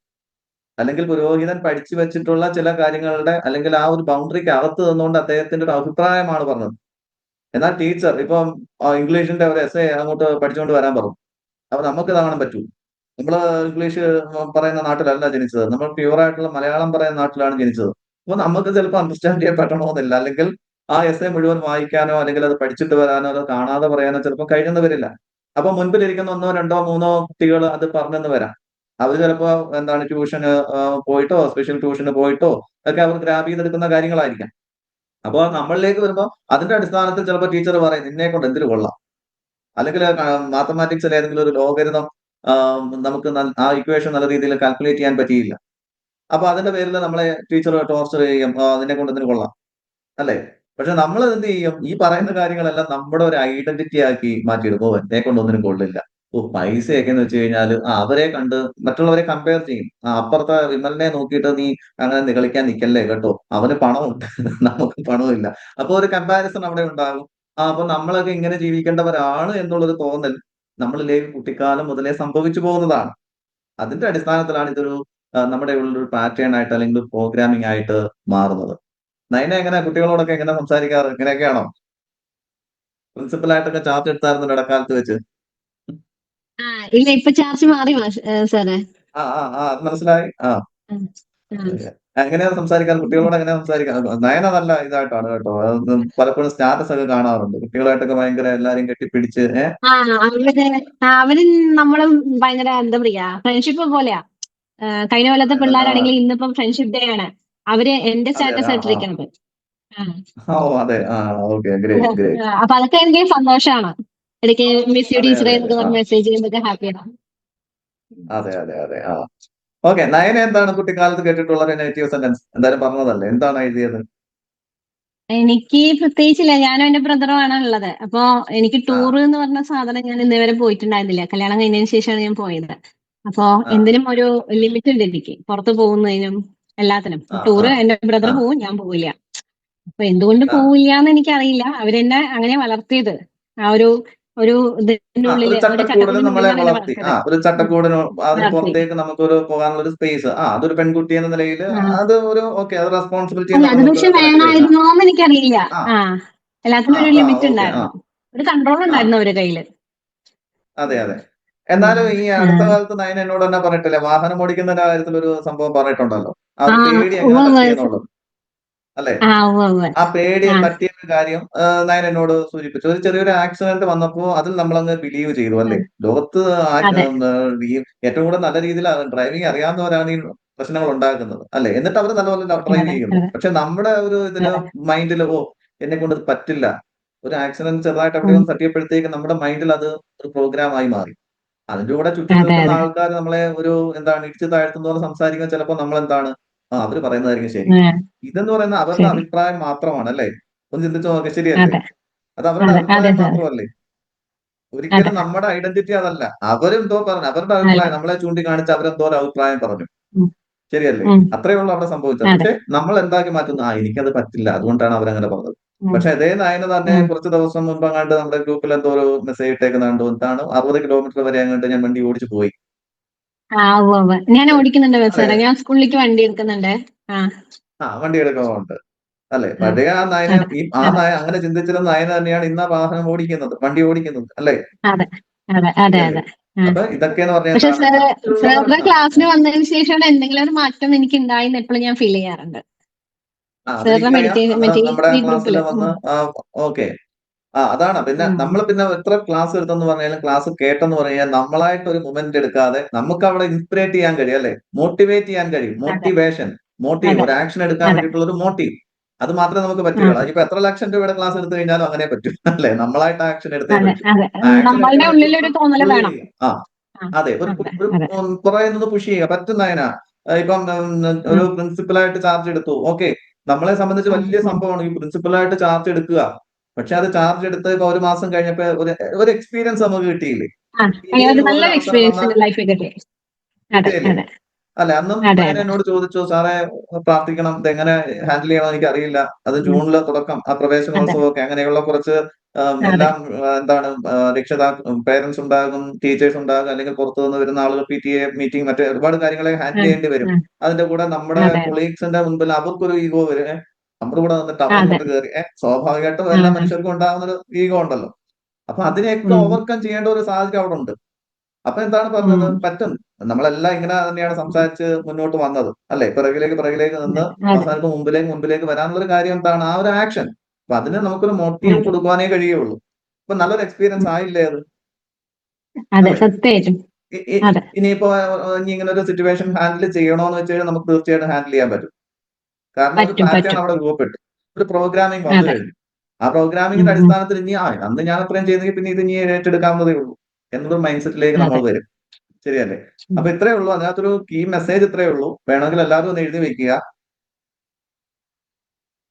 അല്ലെങ്കിൽ പുരോഹിതൻ പഠിച്ചു വെച്ചിട്ടുള്ള ചില കാര്യങ്ങളുടെ, അല്ലെങ്കിൽ ആ ഒരു ബൗണ്ടറിക്ക് അകത്ത് നിന്നുകൊണ്ട് അദ്ദേഹത്തിന്റെ ഒരു അഭിപ്രായമാണ് പറഞ്ഞത്. എന്നാൽ ടീച്ചർ ഇപ്പം ഇംഗ്ലീഷിന്റെ ഒരു എസ്സേ അങ്ങോട്ട് പഠിച്ചുകൊണ്ട് വരാൻ പറഞ്ഞു. അപ്പൊ നമുക്ക് കാണാൻ പറ്റൂ, നമ്മള് ഇംഗ്ലീഷ് പറയുന്ന നാട്ടിലല്ല ജനിച്ചത്, നമ്മൾ പ്യുവറായിട്ടുള്ള മലയാളം പറയുന്ന നാട്ടിലാണ് ജനിച്ചത്. അപ്പൊ നമുക്ക് ചിലപ്പോൾ അണ്ടർസ്റ്റാൻഡ് ചെയ്യാൻ പറ്റണമെന്നില്ല, അല്ലെങ്കിൽ ആ എസ്സേ മുഴുവൻ വായിക്കാനോ, അല്ലെങ്കിൽ അത് പഠിച്ചിട്ട് വരാനോ, അത് കാണാതെ പറയാനോ ചിലപ്പോൾ കഴിഞ്ഞെന്ന് വരില്ല. അപ്പൊ മുൻപിലിരിക്കുന്ന 1, 2, 3 കുട്ടികൾ അത് പറഞ്ഞെന്ന് വരാം. അവർ ചിലപ്പോ എന്താണ് ട്യൂഷന് പോയിട്ടോ സ്പെഷ്യൽ ട്യൂഷന് പോയിട്ടോ ഒക്കെ അവർ ഗ്രാബ് ചെയ്തെടുക്കുന്ന കാര്യങ്ങളായിരിക്കാം. അപ്പൊ നമ്മളിലേക്ക് വരുമ്പോൾ അതിന്റെ അടിസ്ഥാനത്തിൽ ചിലപ്പോൾ ടീച്ചർ പറയും, നിന്നെ കൊണ്ട് എന്തിനു കൊള്ളാം, അല്ലെങ്കിൽ മാത്തമാറ്റിക്സിൽ ഏതെങ്കിലും ഒരു ലോഗരിതം നമുക്ക് ആ ഇക്വേഷൻ നല്ല രീതിയിൽ കാൽക്കുലേറ്റ് ചെയ്യാൻ പറ്റിയില്ല. അപ്പൊ അതിന്റെ പേരിൽ നമ്മളെ ടീച്ചർ ടോർച്ചർ ചെയ്യും, നിന്നെ കൊണ്ട് എന്തിനു കൊള്ളാം, അല്ലെ? പക്ഷെ നമ്മൾ എന്ത് ചെയ്യും, ഈ പറയുന്ന കാര്യങ്ങളെല്ലാം നമ്മുടെ ഒരു ഐഡന്റിറ്റി ആക്കി മാറ്റിയെടുക്കും. ഓ എന്നെ കൊണ്ട് ഒന്നിനും കൊള്ളില്ല, ഓ പൈസയൊക്കെ എന്ന് വെച്ച് കഴിഞ്ഞാൽ അവരെ കണ്ട് മറ്റുള്ളവരെ കമ്പയർ ചെയ്യും. അപ്പുറത്തെ വിമലിനെ നോക്കിയിട്ട് നീ അങ്ങനെ നികളിക്കാൻ നിൽക്കല്ലേ കേട്ടോ, അവന് പണമുണ്ട് നമുക്ക് പണമില്ല. അപ്പൊ ഒരു കമ്പാരിസൺ അവിടെ ഉണ്ടാകും. അപ്പൊ നമ്മളൊക്കെ ഇങ്ങനെ ജീവിക്കേണ്ടവരാണ് എന്നുള്ളൊരു തോന്നൽ നമ്മളിലേക്ക് കുട്ടിക്കാലം മുതലേ സംഭവിച്ചു പോകുന്നതാണ്. അതിന്റെ അടിസ്ഥാനത്തിലാണ് ഇതൊരു നമ്മുടെ ഉള്ളൊരു പാറ്റേൺ ആയിട്ട്, അല്ലെങ്കിൽ ഒരു പ്രോഗ്രാമിംഗ് ആയിട്ട് മാറുന്നത്. നയന എങ്ങനെ കുട്ടികളോടൊക്കെ എങ്ങനെ സംസാരിക്കാറ്? ഇങ്ങനെയൊക്കെയാണോ? പ്രിൻസിപ്പലായിട്ടൊക്കെ ചാർജ് എടുത്തായിരുന്നു ഇടക്കാലത്ത് വെച്ച്? ഇല്ല, ഇപ്പൊ ചാർജ് മാറി സാറേ. അത് മനസ്സിലായി. എങ്ങനെയാണ് സംസാരിക്കാൻ, കുട്ടികളോട് എങ്ങനെയാ സംസാരിക്കാൻ? നയന നല്ല ഇതായിട്ടാണ് കേട്ടോ. പലപ്പോഴും സ്റ്റാറ്റസ് ഒക്കെ കാണാറുണ്ട്, കുട്ടികളായിട്ടൊക്കെ ഭയങ്കര എല്ലാരെയും കെട്ടിപ്പിടിച്ച്. അവര് നമ്മളും ഭയങ്കര എന്താ പറയാ, ഫ്രണ്ട്ഷിപ്പ് പോലെയാ. കഴിഞ്ഞ കൊല്ലത്തെ പിള്ളേരാണെങ്കിൽ ഇന്നിപ്പം ഫ്രണ്ട്ഷിപ്പ് ഡേ ആണ്, അവര് എന്റെ സ്റ്റാറ്റസ് ഇട്ടിരിക്കുന്നത്. അതെ, ഓക്കെ, ഗ്രേറ്റ് ഗ്രേറ്റ്. അപ്പൊ അതൊക്കെ എനിക്ക് സന്തോഷമാണ്. ഇടയ്ക്ക് മിസ് യു ടീച്ചറെ എന്നൊക്കെ പറഞ്ഞ് മെസ്സേജ് ചെയ്യുന്നതൊക്കെ ഹാപ്പിയാണ്. അതെ അതെ അതെ. ഓക്കെ, നയന എന്താണ് കുട്ടിക്കാലത്ത് കേട്ടിട്ടുള്ള നെഗറ്റീവ് സെന്റൻസ്? എന്തായാലും പറഞ്ഞതല്ലേ, എന്താണ് എഴുതിയത്? എനിക്ക് പ്രത്യേകിച്ചില്ല, ഞാനും എന്റെ ബ്രദറും ആണ് ഉള്ളത്. അപ്പൊ എനിക്ക് ടൂർ എന്ന് പറഞ്ഞ സാധനം ഞാൻ ഇന്നേവരെ പോയിട്ടുണ്ടായിരുന്നില്ല. കല്യാണം കഴിഞ്ഞതിന് ശേഷമാണ് ഞാൻ പോയത്. അപ്പൊ എന്തിനും ഒരു ലിമിറ്റ് ഉണ്ട് എനിക്ക്, പുറത്ത് പോകുന്നതിനും എല്ലാത്തിനും. ടൂറ് എന്റെ ബ്രദർ പോവും, ഞാൻ പോവില്ല. അപ്പൊ എന്തുകൊണ്ട് പോവില്ല എന്ന് എനിക്കറിയില്ല. അവരെന്നെ അങ്ങനെ വളർത്തിയത്, ആ ഒരു ഇതിനുള്ളിൽ നമ്മളെ വളർത്തി. ഒരു ചട്ടക്കൂടിന് അതിന് പുറത്തേക്ക് നമുക്കൊരു പോകാനുള്ള ഒരു സ്പേസ്. അതൊരു പെൺകുട്ടി എന്ന നിലയിൽ അത് ഒരു ഓക്കെ, അത് റെസ്പോൺസിബിലിറ്റി. അത് പക്ഷെ വേണമായിരുന്നോ എന്ന് എനിക്കറിയില്ല. എല്ലാത്തിനും ഒരു ലിമിറ്റ് ഉണ്ടായിരുന്നു, ഒരു കൺട്രോൾ ഉണ്ടായിരുന്നു അവരുടെ കയ്യില്. അതെ അതെ. എന്നാലും ഈ അടുത്ത കാലത്ത് നയന എന്നോട് തന്നെ പറഞ്ഞിട്ടില്ലേ, വാഹനം ഓടിക്കുന്ന കാര്യത്തിൽ ഒരു സംഭവം പറഞ്ഞിട്ടുണ്ടല്ലോ, ആ പേടി എങ്ങനെ തട്ടിയെന്നുള്ളത്, അല്ലെ? ആ പേടി തട്ടിയ കാര്യം നയൻ എന്നോട് സൂചിപ്പിച്ചു. ഒരു ചെറിയൊരു ആക്സിഡന്റ് വന്നപ്പോ അതിൽ നമ്മളങ്ങ് ബിലീവ് ചെയ്തു, അല്ലെ? ലോകത്ത് ഏറ്റവും കൂടുതൽ നല്ല രീതിയിൽ ഡ്രൈവിംഗ് അറിയാവുന്നവരാണ് ഈ പ്രശ്നങ്ങൾ ഉണ്ടാക്കുന്നത്, അല്ലെ? എന്നിട്ട് അവർ നല്ലപോലെ ഡ്രൈവ് ചെയ്യുന്നു. പക്ഷെ നമ്മുടെ ഒരു ഇതില് മൈൻഡിൽ, എന്നെ കൊണ്ട് പറ്റില്ല. ഒരു ആക്സിഡന്റ് ചെറുതായിട്ട് എവിടെയൊന്നും തട്ടിയപ്പോഴത്തേക്ക് നമ്മുടെ മൈൻഡിൽ അത് ഒരു പ്രോഗ്രാമായി മാറി. അതിന്റെ കൂടെ ചുറ്റും അതെ നിൽക്കുന്ന അതെ ആൾക്കാർ നമ്മളെ ഒരു എന്താണ് ഇടിച്ചു താഴ്ത്തുന്നവർ സംസാരിക്കുമ്പോൾ ചിലപ്പോൾ നമ്മൾ എന്താണ് അവര് പറയുന്നതായിരിക്കും ശരി. ഉം, ഇതെന്ന് പറയുന്ന അവരുടെ ശരി അഭിപ്രായം മാത്രമാണ് അല്ലേ? ഒന്ന് ചിന്തിച്ചു നോക്കുക, ശരിയല്ലേ? അതെ അത് അവരുടെ അതെ അതെ അഭിപ്രായം സാർ മാത്രമല്ലേ? അതെ ഒരിക്കലും നമ്മുടെ ഐഡന്റിറ്റി അതല്ല. അവരെന്തോ പറഞ്ഞു, അവരുടെ അല്ല അഭിപ്രായം നമ്മളെ ചൂണ്ടിക്കാണിച്ച് അവരെന്തോ ഒരു അഭിപ്രായം പറഞ്ഞു. ഉം, ശരിയല്ലേ? ഉം, അത്രയേ ഉള്ളൂ അവിടെ സംഭവിച്ചത്. അതെ പക്ഷെ നമ്മൾ എന്താക്കി മാറ്റുന്നു, എനിക്കത് പറ്റില്ല, അതുകൊണ്ടാണ് അവരങ്ങനെ പറഞ്ഞത്. ഉം, പക്ഷെ അതേ നായന് തന്നെ ഉം. കുറച്ച് ദിവസം മുമ്പ് അങ്ങാണ്ട് നമ്മുടെ ഗ്രൂപ്പിൽ എന്തോ ഒരു മെസ്സേജ് ഇട്ടേക്കുന്ന കണ്ടു. എന്താണ് 60 കിലോമീറ്റർ വരെ അങ്ങോട്ട് ഞാൻ വണ്ടി ഓടിച്ചു പോയി. ആ ഉവ്വ് ഉവ്വ്. ഞാൻ അല്ലെ? ഓടിക്കുന്നുണ്ട് അല്ലെ? ബസ്സേറെ, ഞാൻ സ്കൂളിലേക്ക് വണ്ടി എടുക്കുന്നുണ്ട്. ആ വണ്ടി എടുക്കുന്നുണ്ട്. അല്ലെ? ആ പഴയ ആ നായന് അതെ ആ അതെ നായ അങ്ങനെ ചിന്തിച്ചിരുന്ന നായന തന്നെയാണ് ഇന്ന് ആ വാഹനം ഓടിക്കുന്നത്, വണ്ടി ഓടിക്കുന്നത്. അല്ലെ? അതെ അതെ അതെ ശരിയല്ലേ? അതെ ആ. അപ്പൊ ഇതൊക്കെയെന്ന് പറഞ്ഞാൽ പക്ഷെ എന്താണ്? സാറ് സാറിന്റെ മറ്റുള്ളവർ ക്ലാസ്സിന് വന്നതിന് ശേഷമാണ് എന്തെങ്കിലും ഒരു മാറ്റം എനിക്ക് ഉണ്ടായിന്ന് എപ്പോഴും ഞാൻ ഫീൽ ചെയ്യാറുണ്ട്. സാറിന്റെ അതെനിക്കറിയാം. മെഡിറ്റേഷൻ അത് മറ്റേ നമ്മുടെ ഈ ക്ലാസ്സിൽ ഗ്രൂപ്പില്. വന്ന് ഓക്കെ. അതാണ്. പിന്നെ ഉം. നമ്മൾ പിന്നെ എത്ര ക്ലാസ് എടുത്തെന്ന് പറഞ്ഞാലും ക്ലാസ് കേട്ടെന്ന് പറഞ്ഞാൽ നമ്മളായിട്ട് ഒരു മൊമെന്റ് എടുക്കാതെ നമുക്ക് അവിടെ ഇൻസ്പിറേറ്റ് ചെയ്യാൻ കഴിയും അല്ലെ? മോട്ടിവേറ്റ് ചെയ്യാൻ കഴിയും. അതെ മോട്ടിവേഷൻ, മോട്ടീവ്, അതെ ഒരു ആക്ഷൻ എടുക്കാൻ അതെ വേണ്ടിയിട്ടുള്ള ഒരു മോട്ടീവ്. അത് മാത്രമേ നമുക്ക് ആ പറ്റുകയുള്ളൂ. അതിപ്പോ എത്ര ലക്ഷം രൂപയുടെ ക്ലാസ് എടുത്തു കഴിഞ്ഞാലും അങ്ങനെ പറ്റും അല്ലെ? നമ്മളായിട്ട് ആക്ഷൻ എടുത്തേ അതെ പറ്റൂ. അതെ ആ ആക്ഷൻ നമ്മളുടെ എടുക്കാൻ ഉള്ളിൽ ഒരു പറ്റുന്ന തോന്നല് പുള്ളി വേണം. ചെയ്യുക. ആ അതെ. ഒരു അതെ ഒരു അതെ പുറകെ നിന്ന് പുഷ് ചെയ്യുക പറ്റുന്നതിനാ. ഇപ്പം ഒരു ഉം, പ്രിൻസിപ്പലായിട്ട് ചാർജ് എടുത്തു. ഓക്കെ. നമ്മളെ സംബന്ധിച്ച് ഉം, വലിയ ഉം. സംഭവമാണ് ഈ പ്രിൻസിപ്പലായിട്ട് ചാർജ് എടുക്കുക. പക്ഷെ അത് ചാർജ് എടുത്ത് ഇപ്പൊ ഒരു മാസം കഴിഞ്ഞപ്പോ ഒരു എക്സ്പീരിയൻസ് നമുക്ക് കിട്ടിയില്ലേ? ആ ഈ ഒരു ഇതുപോലെ ഒരു നല്ലൊരു അവസരം എക്സ്പീരിയൻസ് വന്നാൽ എന്റെ ലൈഫിൽ കിട്ടി. അതെ കിട്ടിയില്ലേ? അതെ അല്ല അന്നും അതെ നയന അതെ എന്നോട് ചോദിച്ചു, സാറേ പ്രാർത്ഥിക്കണം, ഇതെങ്ങനെ ഹാൻഡിൽ ചെയ്യണം എനിക്ക് അറിയില്ല. അത് ഉം, ജൂണിലെ തുടക്കം, ആ അതെ പ്രവേശനോത്സവമൊക്കെ അങ്ങനെയുള്ള കുറച്ച് അതെ എല്ലാം എന്താണ് പേരൻസ് ഉണ്ടാകും, ടീച്ചേഴ്സ് ഉണ്ടാകും, അല്ലെങ്കിൽ പുറത്തു നിന്ന് വരുന്ന ആളുകൾ PTA മീറ്റിംഗ് മറ്റേ ഒരുപാട് കാര്യങ്ങളെ ഹാൻഡിൽ ആ ചെയ്യേണ്ടി വരും. ആ അതിന്റെ കൂടെ നമ്മുടെ അതെ കൊളീഗ്സിന്റെ മുൻപിൽ അവർക്കൊരു ഈഗോ വരും. നമ്മുടെ കൂടെ വന്നിട്ട് അതെ അവരങ്ങോട്ട് കയറി സ്വാഭാവികമായിട്ടും ആ എല്ലാ മനുഷ്യർക്കും ഉണ്ടാകുന്ന ഒരു ഈഗോ ഉണ്ടല്ലോ. അപ്പൊ അതിനെയൊക്കെ ഉം, ഓവർകം ചെയ്യേണ്ട ഒരു സാഹചര്യം അവിടെ ഉണ്ട്. അപ്പൊ എന്താണ് പറഞ്ഞത്? ഉം, പറ്റും. നമ്മളെല്ലാം ഇങ്ങനെ തന്നെയാണ് സംസാരിച്ച് മുന്നോട്ട് വന്നത്. അല്ലെ? പിറകിലേക്ക് നിന്ന് അതെ അവസാനത്ത് മുമ്പിലേക്ക് വരാനുള്ള ഒരു കാര്യം എന്താണ്? ആ ഒരു ആക്ഷൻ. അപ്പൊ അതിന് നമുക്കൊരു മോട്ടീവ് അതെ കൊടുക്കുവാനേ കഴിയുള്ളൂ. അപ്പൊ നല്ലൊരു എക്സ്പീരിയൻസ് ആയില്ലേ അത്? അതെ അല്ലെ? സത്യമായിട്ടും ഇ- ഇ- അതെ ഇനിയിപ്പോ ഇനി ഇങ്ങനെ ഒരു സിറ്റുവേഷൻ ഹാൻഡിൽ ചെയ്യണോന്ന് വെച്ച് കഴിഞ്ഞാൽ നമുക്ക് തീർച്ചയായിട്ടും ഹാൻഡിൽ ചെയ്യാൻ പറ്റും. കാരണം ഒരു പറ്റും പാറ്റേൺ പറ്റും അവിടെ രൂപപ്പെട്ടു. ഒരു പ്രോഗ്രാമിംഗ് വന്നു അതെ കഴിഞ്ഞു. ആ പ്രോഗ്രാമിംഗിന്റെ ഉം, ഉം, അടിസ്ഥാനത്തിൽ ഇനി അന്ന് ഞാൻ അത്രയും ചെയ്തെങ്കിൽ പിന്നെ ഇത് ഇനി ഏറ്റെടുക്കാവുന്നതേ ഉള്ളൂ എന്നൊരു മൈൻഡ് സെറ്റിലേക്ക് നമ്മൾ അതെ വരും. ശരിയല്ലേ? ഉം, അപ്പൊ ഇത്രയേ ഉള്ളൂ. അതിനകത്തൊരു കീ മെസ്സേജ് ഇത്രയേ ഉള്ളൂ. വേണമെങ്കിൽ എല്ലാവരും ഒന്ന് എഴുതി വെക്കുക.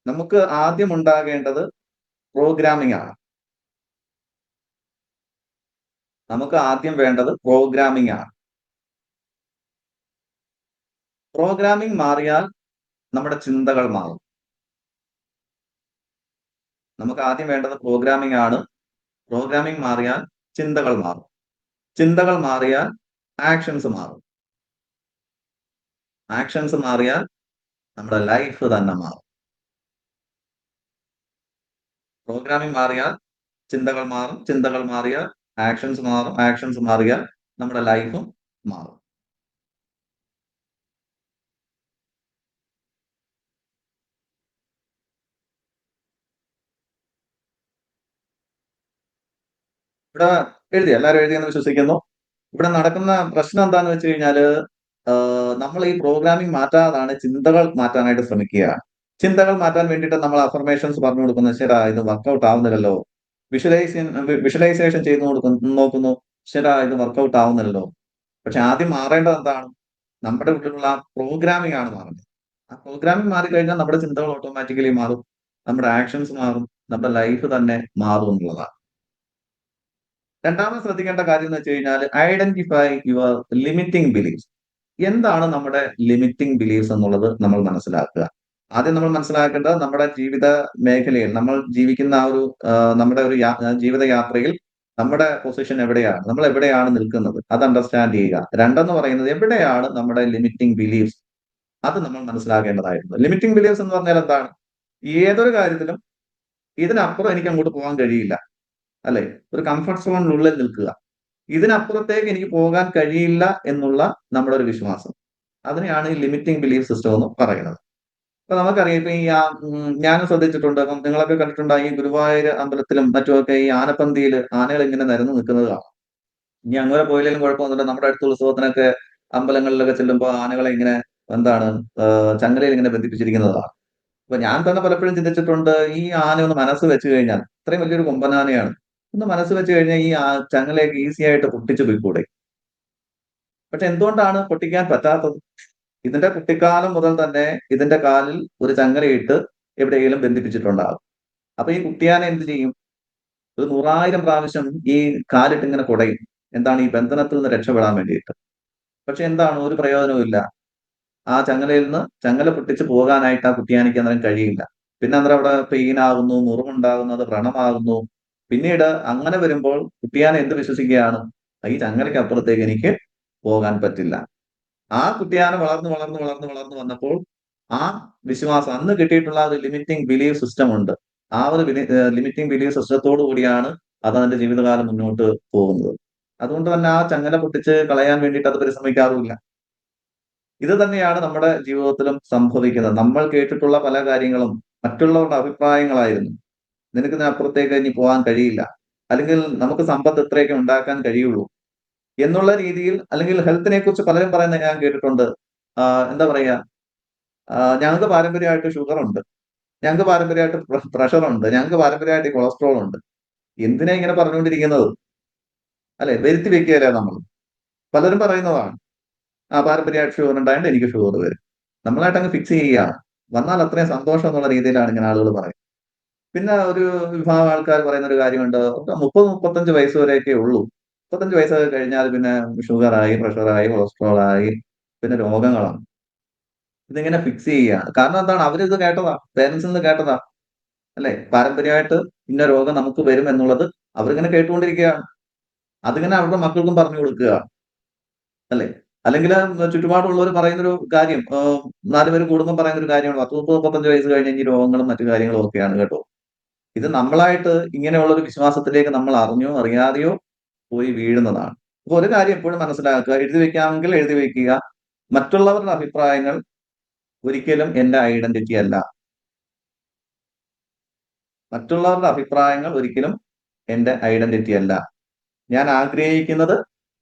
നമുക്ക് ആദ്യം ഉണ്ടാകേണ്ടത് പ്രോഗ്രാമിംഗ് ആണ്. നമുക്ക് ആദ്യം വേണ്ടത് പ്രോഗ്രാമിംഗ് ആണ്. പ്രോഗ്രാമിംഗ് മാറിയാൽ നമ്മുടെ ചിന്തകൾ മാറും. നമുക്ക് ആദ്യം വേണ്ടത് പ്രോഗ്രാമിംഗ് ആണ്. പ്രോഗ്രാമിംഗ് മാറിയാൽ ചിന്തകൾ മാറും. ചിന്തകൾ മാറിയാൽ ആക്ഷൻസ് മാറും. ആക്ഷൻസ് മാറിയാൽ നമ്മുടെ ലൈഫ് തന്നെ മാറും. പ്രോഗ്രാമിംഗ് മാറിയാൽ ചിന്തകൾ മാറും. ചിന്തകൾ മാറിയാൽ ആക്ഷൻസ് മാറും. ആക്ഷൻസ് മാറിയാൽ നമ്മുടെ ലൈഫും മാറും. ഇവിടെ എല്ലാവരും എഴുതിയെന്ന് വിശ്വസിക്കുന്നു. ഇവിടെ നടക്കുന്ന പ്രശ്നം എന്താന്ന് വെച്ച് കഴിഞ്ഞാല് നമ്മൾ ഈ പ്രോഗ്രാമിംഗ് മാറ്റാതാണ് ചിന്തകൾ മാറ്റാനായിട്ട് ശ്രമിക്കുകയാണ്. ചിന്തകൾ മാറ്റാൻ വേണ്ടിയിട്ട് നമ്മൾ അഫർമേഷൻസ് പറഞ്ഞു കൊടുക്കുന്നു. ശരാ ഇത് വർക്കൗട്ട് ആവുന്നില്ലല്ലോ. വിഷ്വലൈസേഷൻ ചെയ്ത് നോക്കുന്നു. ശരാ ഇത് വർക്കൗട്ട് ആവുന്നില്ലല്ലോ. പക്ഷെ ആദ്യം മാറേണ്ടത് എന്താണ്? നമ്മുടെ ഉള്ളിലുള്ള ആ പ്രോഗ്രാമിംഗ് ആണ് മാറേണ്ടത്. ആ പ്രോഗ്രാമിംഗ് മാറിക്കഴിഞ്ഞാൽ നമ്മുടെ ചിന്തകൾ ഓട്ടോമാറ്റിക്കലി മാറും. നമ്മുടെ ആക്ഷൻസ് മാറും. നമ്മുടെ ലൈഫ് തന്നെ മാറും എന്നുള്ളതാണ്. രണ്ടാമത് ശ്രദ്ധിക്കേണ്ട കാര്യം എന്ന് വെച്ച് കഴിഞ്ഞാൽ ഐഡന്റിഫൈ യുവർ ലിമിറ്റിംഗ് ബിലീഫ്സ്. എന്താണ് നമ്മുടെ ലിമിറ്റിംഗ് ബിലീഫ്സ് എന്നുള്ളത് നമ്മൾ മനസ്സിലാക്കുക. ആദ്യം നമ്മൾ മനസ്സിലാക്കേണ്ടത് നമ്മുടെ ജീവിത മേഖലയിൽ നമ്മൾ ജീവിക്കുന്ന ആ ഒരു നമ്മുടെ ഒരു ജീവിതയാത്രയിൽ നമ്മുടെ പൊസിഷൻ എവിടെയാണ്, നമ്മൾ എവിടെയാണ് നിൽക്കുന്നത്, അത് അണ്ടർസ്റ്റാൻഡ് ചെയ്യുക. രണ്ടെന്ന് പറയുന്നത് എവിടെയാണ് നമ്മുടെ ലിമിറ്റിംഗ് ബിലീഫ്സ്, അത് നമ്മൾ മനസ്സിലാക്കേണ്ടതായിരുന്നു. ലിമിറ്റിംഗ് ബിലീഫ്സ് എന്ന് പറഞ്ഞാൽ എന്താണ്? ഏതൊരു കാര്യത്തിലും ഇതിനപ്പുറം എനിക്ക് അങ്ങോട്ട് പോകാൻ കഴിയില്ല, അല്ലെ? ഒരു കംഫർട്ട് സോണിനുള്ളിൽ നിൽക്കുക. ഇതിനപ്പുറത്തേക്ക് എനിക്ക് പോകാൻ കഴിയില്ല എന്നുള്ള നമ്മുടെ ഒരു വിശ്വാസം. അതിനെയാണ് ഈ ലിമിറ്റിംഗ് ബിലീഫ് സിസ്റ്റം എന്ന് പറയുന്നത്. ഇപ്പൊ നമുക്കറിയാം, ഇപ്പൊ ഈ ഞാനും ശ്രദ്ധിച്ചിട്ടുണ്ട്. അപ്പം നിങ്ങളൊക്കെ കണ്ടിട്ടുണ്ടാകും, ഈ ഗുരുവായൂർ അമ്പലത്തിലും മറ്റുമൊക്കെ ഈ ആനപ്പന്തിയിൽ ആനകൾ ഇങ്ങനെ നിരന്ന് നിൽക്കുന്നത് കാണാം. ഇനി അങ്ങനെ പോയില്ലെങ്കിലും കുഴപ്പമൊന്നുമില്ല. നമ്മുടെ അടുത്ത ഉത്സവത്തിനൊക്കെ അമ്പലങ്ങളിലൊക്കെ ചെല്ലുമ്പോൾ ആനകളെ ഇങ്ങനെ എന്താണ് ചങ്ങലയിൽ ഇങ്ങനെ ബന്ധിപ്പിച്ചിരിക്കുന്നതാണ്. അപ്പൊ ഞാൻ തന്നെ പലപ്പോഴും ചിന്തിച്ചിട്ടുണ്ട്, ഈ ആന ഒന്ന് മനസ്സ് വെച്ച് കഴിഞ്ഞാൽ, ഇത്രയും വലിയൊരു കൊമ്പനാനയാണ്, ഒന്ന് മനസ്സ് വെച്ച് കഴിഞ്ഞാൽ ഈ ചങ്ങലയൊക്കെ ഈസി ആയിട്ട് പൊട്ടിച്ചു പോയിക്കൂടെ? പക്ഷെ എന്തുകൊണ്ടാണ് പൊട്ടിക്കാൻ പറ്റാത്തത്? ഇതിന്റെ കുട്ടിക്കാലം മുതൽ തന്നെ ഇതിന്റെ കാലിൽ ഒരു ചങ്ങലയിട്ട് എവിടെയെങ്കിലും ബന്ധിപ്പിച്ചിട്ടുണ്ടാകും. അപ്പൊ ഈ കുട്ടിയാനെ എന്ത് ചെയ്യും? ഒരു 100,000 പ്രാവശ്യം ഈ കാലിട്ട് ഇങ്ങനെ കുടയും. എന്താണ്? ഈ ബന്ധനത്തിൽ നിന്ന് രക്ഷപ്പെടാൻ വേണ്ടിയിട്ട്. പക്ഷെ എന്താണ്? ഒരു പ്രയോജനവും ഇല്ല. ആ ചങ്ങലയിൽ നിന്ന് ചങ്ങല പൊട്ടിച്ച് പോകാനായിട്ട് ആ കുട്ടിയാനയ്ക്ക് അന്നേരം കഴിയില്ല. പിന്നെ അന്നേരം അവിടെ പെയിൻ ആകുന്നു, മുറിവുണ്ടാകുന്നു, അത് വ്രണമാകുന്നു. പിന്നീട് അങ്ങനെ വരുമ്പോൾ കുട്ടിയാന എന്ത് വിശ്വസിക്കുകയാണ്? ഈ ചങ്ങലയ്ക്ക് അപ്പുറത്തേക്ക് എനിക്ക് പോകാൻ പറ്റില്ല. ആ കുട്ടിയാന വളർന്ന് വളർന്ന് വളർന്ന് വളർന്ന് വന്നപ്പോൾ ആ വിശ്വാസം അന്ന് കിട്ടിയിട്ടുള്ള ഒരു ലിമിറ്റിംഗ് ബിലീഫ് സിസ്റ്റം ഉണ്ട്. ആ ഒരു ലിമിറ്റിംഗ് ബിലീഫ് സിസ്റ്റത്തോടു കൂടിയാണ് അത് അതിന്റെ ജീവിതകാലം മുന്നോട്ട് പോകുന്നത്. അതുകൊണ്ട് തന്നെ ആ ചങ്ങല പൊട്ടിച്ച് കളയാൻ വേണ്ടിയിട്ട് അത് പരിശ്രമിക്കാറുമില്ല. ഇത് തന്നെയാണ് നമ്മുടെ ജീവിതത്തിലും സംഭവിക്കുന്നത്. നമ്മൾ കേട്ടിട്ടുള്ള പല കാര്യങ്ങളും മറ്റുള്ളവരുടെ അഭിപ്രായങ്ങളായിരുന്നു. നിനക്ക് ഇതിനപ്പുറത്തേക്ക് ഇനി പോകാൻ കഴിയില്ല. അല്ലെങ്കിൽ നമുക്ക് സമ്പത്ത് ഇത്രയൊക്കെ ഉണ്ടാക്കാൻ കഴിയുള്ളൂ എന്നുള്ള രീതിയിൽ, അല്ലെങ്കിൽ ഹെൽത്തിനെ കുറിച്ച് പലരും പറയുന്നത് ഞാൻ കേട്ടിട്ടുണ്ട്. എന്താ പറയാ, ഞങ്ങൾക്ക് പാരമ്പര്യമായിട്ട് ഷുഗർ ഉണ്ട്, ഞങ്ങൾക്ക് പാരമ്പര്യമായിട്ട് പ്രഷർ ഉണ്ട്, ഞങ്ങൾക്ക് പാരമ്പര്യമായിട്ട് കൊളസ്ട്രോൾ ഉണ്ട്. എന്തിനാ ഇങ്ങനെ പറഞ്ഞുകൊണ്ടിരിക്കുന്നത്? അല്ലെ, വരുത്തി വെക്കുകയല്ലേ നമ്മൾ. പലരും പറയുന്നതാണ്, പാരമ്പര്യമായിട്ട് ഷുഗർ ഉണ്ടായതുകൊണ്ട് എനിക്ക് ഷുഗർ വരും. നമ്മളായിട്ട് അങ്ങ് ഫിക്സ് ചെയ്യുകയാണ്. വന്നാൽ അത്രയും സന്തോഷം എന്നുള്ള രീതിയിലാണ് ഇങ്ങനെ ആളുകൾ പറയുന്നത്. പിന്നെ ഒരു വിഭാഗം ആൾക്കാർ പറയുന്ന ഒരു കാര്യമുണ്ട്, 30-35 വയസ്സ് വരെയൊക്കെ ഉള്ളൂ. 35 വയസ്സൊക്കെ കഴിഞ്ഞാൽ പിന്നെ ഷുഗറായി, പ്രഷറായി, കൊളസ്ട്രോൾ ആയി, പിന്നെ രോഗങ്ങളാണ്. ഇതിങ്ങനെ ഫിക്സ് ചെയ്യുകയാണ്. കാരണം എന്താണ്? അവരിത് കേട്ടതാ, പേരൻസിൽ നിന്ന് കേട്ടതാ. അല്ലെ, പാരമ്പര്യമായിട്ട് ഇന്ന രോഗം നമുക്ക് വരും എന്നുള്ളത് അവരിങ്ങനെ കേട്ടുകൊണ്ടിരിക്കുകയാണ്. അതിങ്ങനെ അവരുടെ മക്കൾക്കും പറഞ്ഞു കൊടുക്കുക, അല്ലെ. അല്ലെങ്കിൽ ചുറ്റുപാടുള്ളവർ പറയുന്നൊരു കാര്യം, 4 പേര് കൂടുമ്പോൾ പറയുന്ന ഒരു കാര്യമാണ്, 30-35 വയസ്സ് കഴിഞ്ഞ ഈ രോഗങ്ങളും മറ്റു കാര്യങ്ങളും ഒക്കെയാണ് കേട്ടോ. ഇത് നമ്മളായിട്ട് ഇങ്ങനെയുള്ള ഒരു വിശ്വാസത്തിലേക്ക് നമ്മൾ അറിഞ്ഞോ അറിയാതെയോ പോയി വീഴുന്നതാണ്. അപ്പൊ ഒരു കാര്യം എപ്പോഴും മനസ്സിലാക്കുക, എഴുതി വെക്കാമെങ്കിൽ എഴുതി വെക്കുക. മറ്റുള്ളവരുടെ അഭിപ്രായങ്ങൾ ഒരിക്കലും എന്റെ ഐഡന്റിറ്റി അല്ല. മറ്റുള്ളവരുടെ അഭിപ്രായങ്ങൾ ഒരിക്കലും എന്റെ ഐഡന്റിറ്റി അല്ല. ഞാൻ ആഗ്രഹിക്കുന്നത്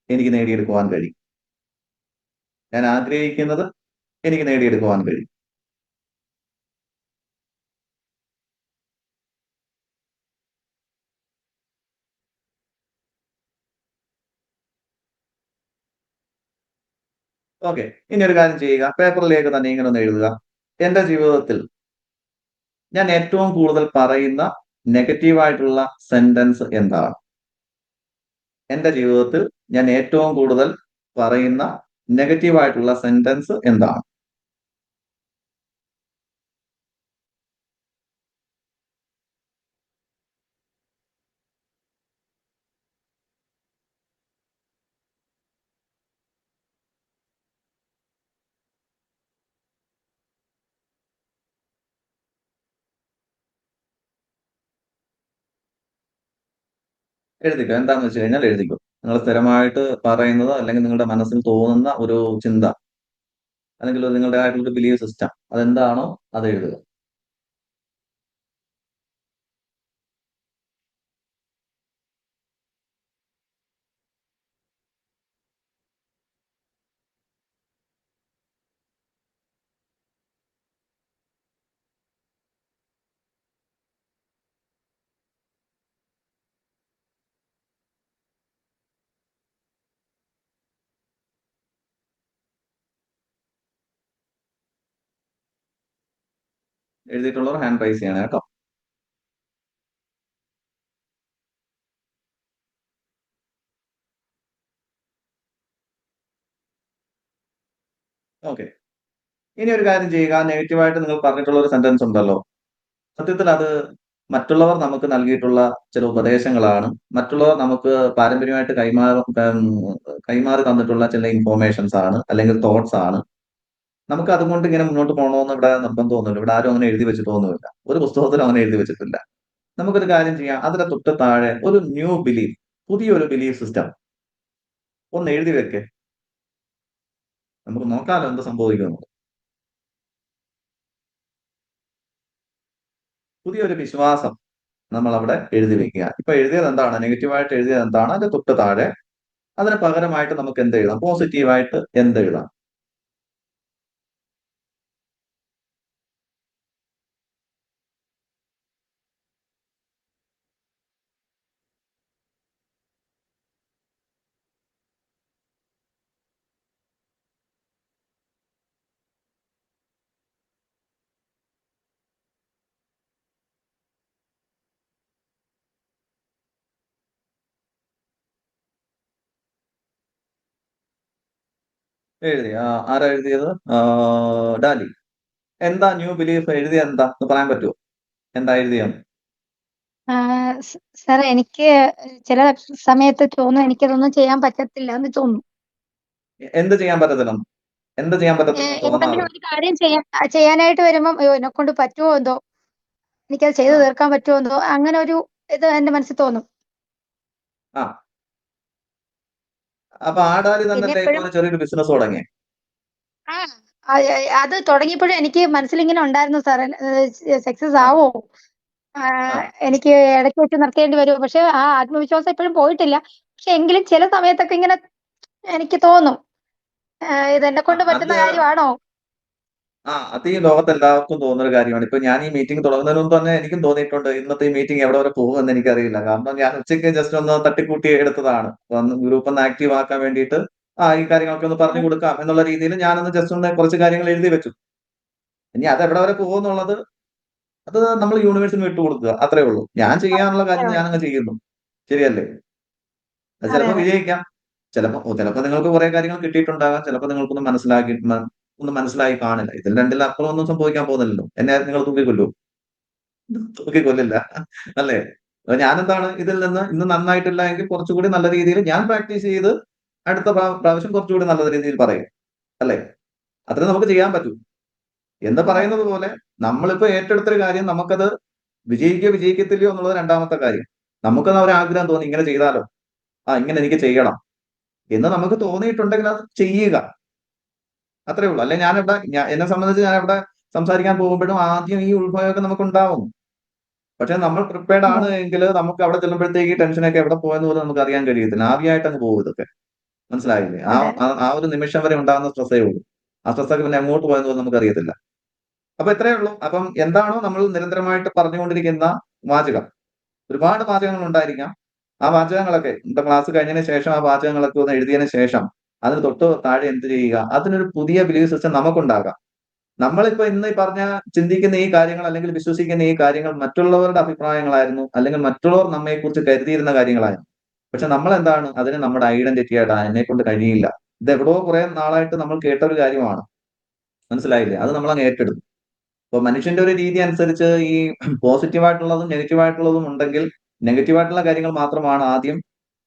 എനിക്ക് നേടിയെടുക്കുവാൻ കഴിയും. ഞാൻ ആഗ്രഹിക്കുന്നത് എനിക്ക് നേടിയെടുക്കുവാൻ കഴിയും. ഓക്കെ, ഇനി ഒരു കാര്യം ചെയ്യുക, പേപ്പറിലേക്ക് തന്നെ ഇങ്ങനെ ഒന്ന് എഴുതുക. എന്റെ ജീവിതത്തിൽ ഞാൻ ഏറ്റവും കൂടുതൽ പറയുന്ന നെഗറ്റീവായിട്ടുള്ള സെന്റൻസ് എന്താണ്? എന്റെ ജീവിതത്തിൽ ഞാൻ ഏറ്റവും കൂടുതൽ പറയുന്ന നെഗറ്റീവായിട്ടുള്ള സെന്റൻസ് എന്താണ്? എഴുതിക്കോ. എന്താന്ന് വെച്ച് കഴിഞ്ഞാൽ എഴുതിക്കോ. നിങ്ങൾ സ്ഥിരമായിട്ട് പറയുന്നത്, അല്ലെങ്കിൽ നിങ്ങളുടെ മനസ്സിൽ തോന്നുന്ന ഒരു ചിന്ത, അല്ലെങ്കിൽ നിങ്ങളുടേതായിട്ടുള്ള ഒരു ബിലീഫ് സിസ്റ്റം, അതെന്താണോ അത് എഴുതുക. എഴുതിയിട്ടുള്ളവർ ഹാൻഡ് റൈസ് ചെയ്യണം കേട്ടോ. ഓക്കെ, ഇനി ഒരു കാര്യം ചെയ്യുക. നെഗറ്റീവായിട്ട് നിങ്ങൾ പറഞ്ഞിട്ടുള്ള ഒരു സെന്റൻസ് ഉണ്ടല്ലോ, സത്യത്തിൽ അത് മറ്റുള്ളവർ നമുക്ക് നൽകിയിട്ടുള്ള ചില ഉപദേശങ്ങളാണ്. മറ്റുള്ളവർ നമുക്ക് പാരമ്പര്യമായിട്ട് കൈമാറി തന്നിട്ടുള്ള ചില ഇൻഫോർമേഷൻസ് ആണ്, അല്ലെങ്കിൽ തോട്ട്സ് ആണ്. നമുക്ക് അതുകൊണ്ട് ഇങ്ങനെ മുന്നോട്ട് പോകണമെന്ന് ഇവിടെ നിർബന്ധമൊന്നുമില്ല. ഇവിടെ ആരും അങ്ങനെ എഴുതി വെച്ചിട്ടൊന്നുമില്ല. ഒരു പുസ്തകത്തിലും അങ്ങനെ എഴുതി വെച്ചിട്ടില്ല. നമുക്കൊരു കാര്യം ചെയ്യാം, അതിന്റെ തൊട്ട് താഴെ ഒരു ന്യൂ ബിലീഫ്, പുതിയൊരു ബിലീഫ് സിസ്റ്റം ഒന്ന് എഴുതി വെക്ക്. നമുക്ക് നോക്കാലോ എന്ത് സംഭവിക്കുന്നു. പുതിയൊരു വിശ്വാസം നമ്മൾ അവിടെ എഴുതി വെക്കുക. ഇപ്പൊ എഴുതിയത് എന്താണ്? നെഗറ്റീവായിട്ട് എഴുതിയത് എന്താണ്? അതിന്റെ തൊട്ട് താഴെ അതിന് പകരമായിട്ട് നമുക്ക് എന്ത് എഴുതാം? പോസിറ്റീവായിട്ട് എന്ത് എഴുതാം? എഴുതി. ആരാ എഴുതിയത്? ഡാലി. എന്താ ന്യൂ ബിലീഫ് എഴുതിയ എന്താ എന്ന് പറയാൻ പറ്റുമോ? എന്താ എഴുതിയെന്ന്? സാർ എനിക്ക് ചില സമയത്ത് തോന്നും എനിക്കതൊന്നും ചെയ്യാൻ പറ്റത്തില്ല എന്ന് തോന്നും. എന്ത് ചെയ്യാൻ പറ്റത്തില്ലെന്ന്? എന്ത് ചെയ്യാൻ പറ്റത്തില്ലെന്ന് തോന്നാറ്? എന്തെങ്കിലും ഒരു കാര്യം ചെയ്യാനായിട്ട് വരുമ്പം അയ്യോ എന്നെ കൊണ്ട് പറ്റുമോ എന്തോ, എനിക്കത് ചെയ്തു ആ തീർക്കാൻ പറ്റുമോ എന്തോ, അങ്ങനെ ഒരു ഇത് എന്റെ മനസ്സിൽ തോന്നും. ആ അപ്പൊ ആ ഡാലി പിന്നെ തന്നെയല്ലേ ഇപ്പൊ എപ്പോഴും ഒരു ചെറിയൊരു ബിസിനസ് തുടങ്ങി? ആ അത് തുടങ്ങിയപ്പോഴും എനിക്ക് മനസ്സിലിങ്ങനെ ഉണ്ടായിരുന്നു സാർ, സക്സസ് ആ ആവോ, ആ, ആ എനിക്ക് ഇടയ്ക്ക് വെച്ച് നിർത്തേണ്ടി വരുമോ, പക്ഷെ ആ ആത്മവിശ്വാസം ഇപ്പോഴും പോയിട്ടില്ല. പക്ഷെ എങ്കിലും ചില സമയത്തൊക്കെ ഇങ്ങനെ എനിക്ക് തോന്നും, ഇത് എന്നെ ആ കൊണ്ട് പറ്റുന്ന അത് കാര്യമാണോ. അത് ഈ ലോകത്ത് എല്ലാവർക്കും തോന്നുന്ന ഒരു കാര്യമാണ്. ഇപ്പൊ ഞാൻ ഈ മീറ്റിംഗ് തുടങ്ങുന്നതിന് മുമ്പ് തന്നെ എനിക്കും തോന്നിയിട്ടുണ്ട് ഇന്നത്തെ ഈ മീറ്റിംഗ് എവിടെ വരെ പോകുമെന്ന് എനിക്കറിയില്ല. കാരണം ഞാൻ ഉച്ചയ്ക്ക് ജസ്റ്റ് ഒന്ന് തട്ടിക്കൂട്ടി എടുത്തതാണ്. ഒന്ന് ഗ്രൂപ്പ് ഒന്ന് ആക്റ്റീവ് ആക്കാൻ വേണ്ടിയിട്ട് ഈ കാര്യങ്ങളൊക്കെ ഒന്ന് പറഞ്ഞു കൊടുക്കാം എന്നുള്ള രീതിയിൽ ഞാനൊന്ന് ജസ്റ്റ് ഒന്ന് കുറച്ച് കാര്യങ്ങൾ എഴുതി വെച്ചു. ഇനി അത് എവിടെ വരെ പോകുമെന്നുള്ളത് അത് നമ്മൾ യൂണിവേഴ്സിന് വിട്ടുകൊടുക്കുക, അത്രേ ഉള്ളൂ. ഞാൻ ചെയ്യാനുള്ള കാര്യം ഞാൻ അങ്ങ് ചെയ്യുന്നു. ശരിയല്ലേ? അത് അതെ ചിലപ്പോൾ അതെ വിജയിക്കാം, ചിലപ്പോൾ നിങ്ങൾക്ക് കുറെ കാര്യങ്ങൾ കിട്ടിയിട്ടുണ്ടാകാം, ചിലപ്പോൾ നിങ്ങൾക്കൊന്നും ഒന്നും മനസ്സിലായി കാണില്ല. ഇതിൽ രണ്ടിലപ്പുറം ഒന്നും സംഭവിക്കാൻ പോകുന്നില്ലല്ലോ. എന്നെ നിങ്ങൾ തൂക്കിക്കൊല്ലൂ? തൂക്കിക്കൊല്ലില്ല, അല്ലേ? അപ്പൊ ഞാനെന്താണ് ഇതിൽ നിന്ന് ഇന്ന് നന്നായിട്ടില്ല എങ്കിൽ കുറച്ചുകൂടി നല്ല രീതിയിൽ ഞാൻ പ്രാക്ടീസ് ചെയ്ത് അടുത്ത പ്രാവശ്യം കുറച്ചുകൂടി നല്ല രീതിയിൽ പറയും, അല്ലേ? അത്രേ നമുക്ക് ചെയ്യാൻ പറ്റൂ. എന്ന് അതെ പറയുന്നത് പോലെ നമ്മളിപ്പോ ഏറ്റെടുത്തൊരു കാര്യം നമുക്കത് വിജയിക്കോ വിജയിക്കത്തില്ലയോ എന്നുള്ളത് രണ്ടാമത്തെ കാര്യം. നമുക്കത് ഒരു ആഗ്രഹം തോന്നി ഇങ്ങനെ ചെയ്താലോ, ഇങ്ങനെ എനിക്ക് ചെയ്യണം എന്ന് നമുക്ക് തോന്നിയിട്ടുണ്ടെങ്കിൽ അത് ചെയ്യുക, അത്രേ ഉള്ളൂ. അല്ലെ എന്നെ സംബന്ധിച്ച് ഞാൻ ഇവിടെ സംസാരിക്കാൻ പോകുമ്പോഴും ആദ്യം ഈ ഉത്ഭവമൊക്കെ നമുക്ക് ഉണ്ടാവും. പക്ഷെ നമ്മൾ പ്രിപ്പയർഡ് ആണ് എങ്കിൽ നമുക്ക് അവിടെ ചെല്ലുമ്പോഴത്തേക്ക് ടെൻഷനൊക്കെ എവിടെ പോയെന്ന് പോലും നമുക്ക് അറിയാൻ കഴിയത്തില്ല. ആവിയായിട്ട് അങ്ങ് പോകും ഇതൊക്കെ. മനസ്സിലായില്ലേ? ആ അതെ ആ ആ ഒരു നിമിഷം വരെ ഉണ്ടാകുന്ന സ്ട്രെസ്സേ ഉള്ളൂ. ആ സ്ട്രെസ്സൊക്കെ പിന്നെ എങ്ങോട്ട് പോയെന്ന് പോലും നമുക്ക് അറിയത്തില്ല. അപ്പൊ ഇത്രയേ ഉള്ളൂ. അപ്പം എന്താണോ നമ്മൾ നിരന്തരമായിട്ട് പറഞ്ഞുകൊണ്ടിരിക്കുന്ന വാചകം, ഒരുപാട് വാചകങ്ങൾ ഉണ്ടായിരിക്കാം. ആ വാചകങ്ങളൊക്കെ നമ്മുടെ ക്ലാസ് കഴിഞ്ഞതിന് ശേഷം ആ വാചകങ്ങളൊക്കെ ഒന്ന് എഴുതിയതിന് ശേഷം അതിന് തൊട്ട് താഴെ എന്ത് ചെയ്യുക, അതിനൊരു പുതിയ ബിലീഫ് സിസ്റ്റം നമുക്കുണ്ടാകാം. നമ്മളിപ്പോ ഇന്ന് ഈ പറഞ്ഞ ചിന്തിക്കുന്ന ഈ കാര്യങ്ങൾ അല്ലെങ്കിൽ വിശ്വസിക്കുന്ന ഈ കാര്യങ്ങൾ മറ്റുള്ളവരുടെ അഭിപ്രായങ്ങളായിരുന്നു, അല്ലെങ്കിൽ മറ്റുള്ളവർ നമ്മെക്കുറിച്ച് കരുതിയിരുന്ന കാര്യങ്ങളായിരുന്നു. പക്ഷെ നമ്മൾ എന്താണ് അതിനെ നമ്മുടെ ഐഡന്റിറ്റി ആയിട്ട് എന്നെ കൊണ്ട് കഴിയില്ല, ഇത് എവിടെയോ കുറെ നാളായിട്ട് നമ്മൾ കേട്ട ഒരു കാര്യമാണ്. മനസ്സിലായില്ലേ? അത് നമ്മൾ അങ്ങ് ഏറ്റെടുക്കും. അപ്പൊ മനുഷ്യന്റെ ഒരു രീതി അനുസരിച്ച് ഈ പോസിറ്റീവായിട്ടുള്ളതും നെഗറ്റീവായിട്ടുള്ളതും ഉണ്ടെങ്കിൽ നെഗറ്റീവായിട്ടുള്ള കാര്യങ്ങൾ മാത്രമാണ് ആദ്യം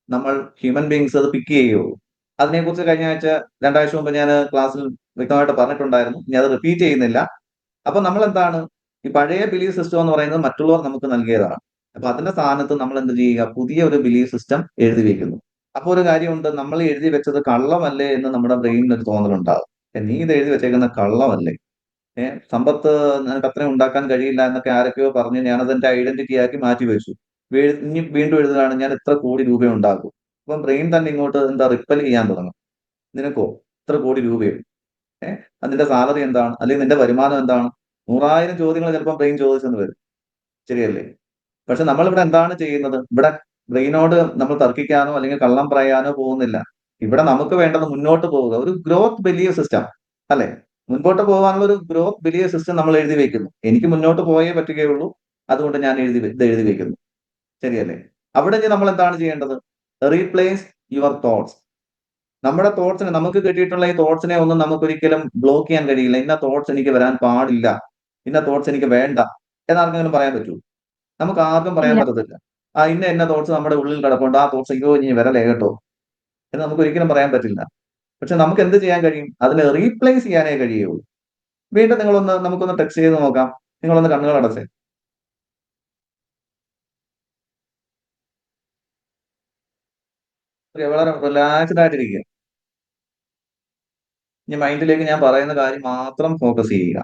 നമ്മൾ ഹ്യൂമൻ ബീങ്സ് അത് പിക്ക് ചെയ്യുകയുള്ളൂ. അതിനെക്കുറിച്ച് കഴിഞ്ഞ ആഴ്ച രണ്ടാഴ്ച മുമ്പ് ഞാൻ ക്ലാസ്സിൽ വ്യക്തമായിട്ട് പറഞ്ഞിട്ടുണ്ടായിരുന്നു. ഇനി അത് റിപ്പീറ്റ് ചെയ്യുന്നില്ല. അപ്പൊ നമ്മൾ എന്താണ്, ഈ പഴയ ബിലീഫ് സിസ്റ്റം എന്ന് പറയുന്നത് മറ്റുള്ളവർ നമുക്ക് നൽകിയതാണ്. അപ്പൊ അതിന്റെ സ്ഥാനത്ത് നമ്മൾ എന്ത് ചെയ്യുക, പുതിയ ഒരു ബിലീഫ് സിസ്റ്റം എഴുതി വെക്കുന്നു. അപ്പൊ ഒരു കാര്യമുണ്ട്, നമ്മൾ എഴുതി വെച്ചത് കള്ളമല്ലേ എന്ന് നമ്മുടെ ബ്രെയിനിന് ഒരു തോന്നലുണ്ടാകും. നീ ഇത് എഴുതി വെച്ചേക്കുന്ന കള്ളമല്ലേ, സമ്പത്ത് നിനക്ക് അത്രയും ഉണ്ടാക്കാൻ കഴിയില്ല എന്നൊക്കെ ആരൊക്കെയോ പറഞ്ഞ് ഞാനത് എന്റെ ഐഡന്റിറ്റി ആക്കി മാറ്റി വെച്ചു. ഇനി വീണ്ടും എഴുതുകയാണ് ഞാൻ ഇത്ര കോടി രൂപ ഉണ്ടാക്കും. അപ്പം ബ്രെയിൻ തന്നെ ഇങ്ങോട്ട് എന്താ റിപ്പൽ ചെയ്യാൻ തുടങ്ങും. നിനക്കോ ഇത്ര കോടി രൂപയോ, അതിന്റെ സാലറി എന്താണ്, അല്ലെങ്കിൽ നിന്റെ വരുമാനം എന്താണ്, 100,000 ചോദ്യങ്ങൾ ചിലപ്പോൾ ബ്രെയിൻ ചോദിച്ചെന്ന് വരും. ശരിയല്ലേ? പക്ഷെ നമ്മളിവിടെ എന്താണ് ചെയ്യുന്നത്? ഇവിടെ ബ്രെയിനോട് നമ്മൾ തർക്കിക്കാനോ അല്ലെങ്കിൽ കള്ളം പറയാനോ പോകുന്നില്ല. ഇവിടെ നമുക്ക് വേണ്ടത് മുന്നോട്ട് പോവുക, ഒരു ഗ്രോത്ത് ബിലീഫ് സിസ്റ്റം, അല്ലെ? മുൻപോട്ട് പോകാനുള്ള ഒരു ഗ്രോത്ത് ബിലീഫ് സിസ്റ്റം നമ്മൾ എഴുതി വെക്കുന്നു. എനിക്ക് മുന്നോട്ട് പോയേ പറ്റുകയുള്ളൂ, അതുകൊണ്ട് ഞാൻ ഇത് എഴുതി വെക്കുന്നു. ശരിയല്ലേ? അവിടെ ഇനി നമ്മൾ എന്താണ് ചെയ്യേണ്ടത്? Replace your thoughts. നമ്മുടെ തോട്ട്സിനെ, നമുക്ക് കിട്ടിയിട്ടുള്ള ഈ തോട്ട്സിനെ ഒന്നും നമുക്ക് ഒരിക്കലും ബ്ലോക്ക് ചെയ്യാൻ കഴിയില്ല. ഇന്ന തോട്ട്സ് എനിക്ക് വരാൻ പാടില്ല, ഇന്ന തോട്ട്സ് എനിക്ക് വേണ്ട എന്നാർക്കെങ്കിലും പറയാൻ പറ്റൂ? നമുക്ക് ആർക്കും പറയാൻ ഇല്ല പറ്റത്തില്ല. ഇന്ന തോട്ട്സ് നമ്മുടെ ഉള്ളിൽ കിടപ്പുണ്ട്, ആ തോട്ട്സ് അയ്യോ ഇനി വരലേ കേട്ടോ എന്ന് നമുക്ക് ഒരിക്കലും പറയാൻ പറ്റില്ല. പക്ഷെ നമുക്ക് എന്ത് ചെയ്യാൻ കഴിയും? അതിനെ റീപ്ലേസ് ചെയ്യാനേ കഴിയുള്ളൂ. വീണ്ടും നമുക്കൊന്ന് ടെക്സ്റ്റ് ചെയ്ത് നോക്കാം. നിങ്ങളൊന്ന് കണ്ണുകൾ അടച്ചേ. വളരെ റിലാക്സ്ഡ് ആയിട്ടിരിക്കുക. ഇനി മൈൻഡിലേക്ക് ഞാൻ പറയുന്ന കാര്യം മാത്രം ഫോക്കസ് ചെയ്യുക.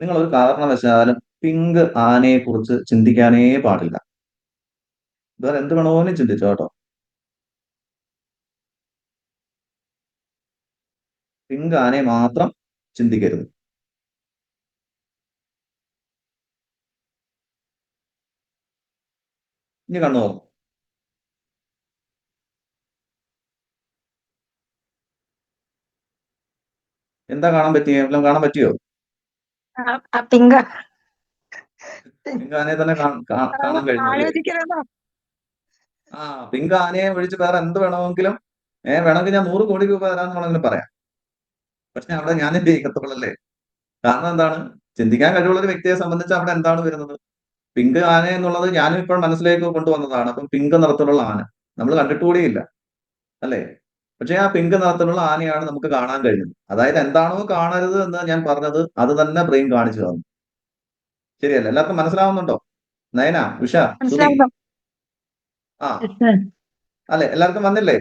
നിങ്ങൾ ഒരു കാരണവശാലും പിങ്ക് ആനയെ കുറിച്ച് ചിന്തിക്കാനേ പാടില്ല. വേറെ എന്ത് വേണമെങ്കിലും ചിന്തിച്ചോ കേട്ടോ. പിങ്ക് ആനയെ മാത്രം ചിന്തിക്കരുത്. ഇനി കണ്ണു തുറന്നു. എന്താ കാണാൻ പറ്റിയേ? വല്ലതും കാണാൻ പറ്റിയോ? പിങ്ക പിങ്ക് ആനയെ തന്നെ കാണാൻ കഴിഞ്ഞു അല്ലേ? ആലോചിക്കണോ. ആ പിങ്ക് ആനയെ ഒഴിച്ച് വേറെ എന്ത് വേണമെങ്കിലും വേണമെങ്കിൽ ഞാൻ 100 കോടി രൂപ തരാമെന്ന് വേണമെങ്കിലും പറയാം. പക്ഷെ അവിടെ ഞാൻ എന്ത് ചെയ്യത്തുള്ളല്ലേ? കാരണം എന്താണ്? ചിന്തിക്കാൻ കഴിവുള്ള ഒരു വ്യക്തിയെ സംബന്ധിച്ച് അവിടെ എന്താണ് വരുന്നത്? പിങ്ക് ആന എന്നുള്ളത് ഞാനും ഇപ്പോൾ മനസ്സിലേക്ക് കൊണ്ടുവന്നതാണ്. അപ്പം പിങ്ക് നിറത്തിലുള്ള ആന നമ്മൾ കണ്ടിട്ടുകൂടിയില്ല, അല്ലേ? പക്ഷെ ആ പിങ്ക് നിറത്തിലുള്ള ആനയാണ് നമുക്ക് കാണാൻ കഴിഞ്ഞത്. അതായത് എന്താണോ കാണരുത് എന്ന് ഞാൻ പറഞ്ഞത് അത് തന്നെ ബ്രെയിൻ കാണിച്ചു തന്നു. ശരിയല്ലേ? എല്ലാവർക്കും മനസ്സിലാവുന്നുണ്ടോ? നയന, ഉഷ, ശ്രുതി. മനസ്സിലാവുന്നു. ആ അല്ലെ, എല്ലാവർക്കും വന്നില്ലേ?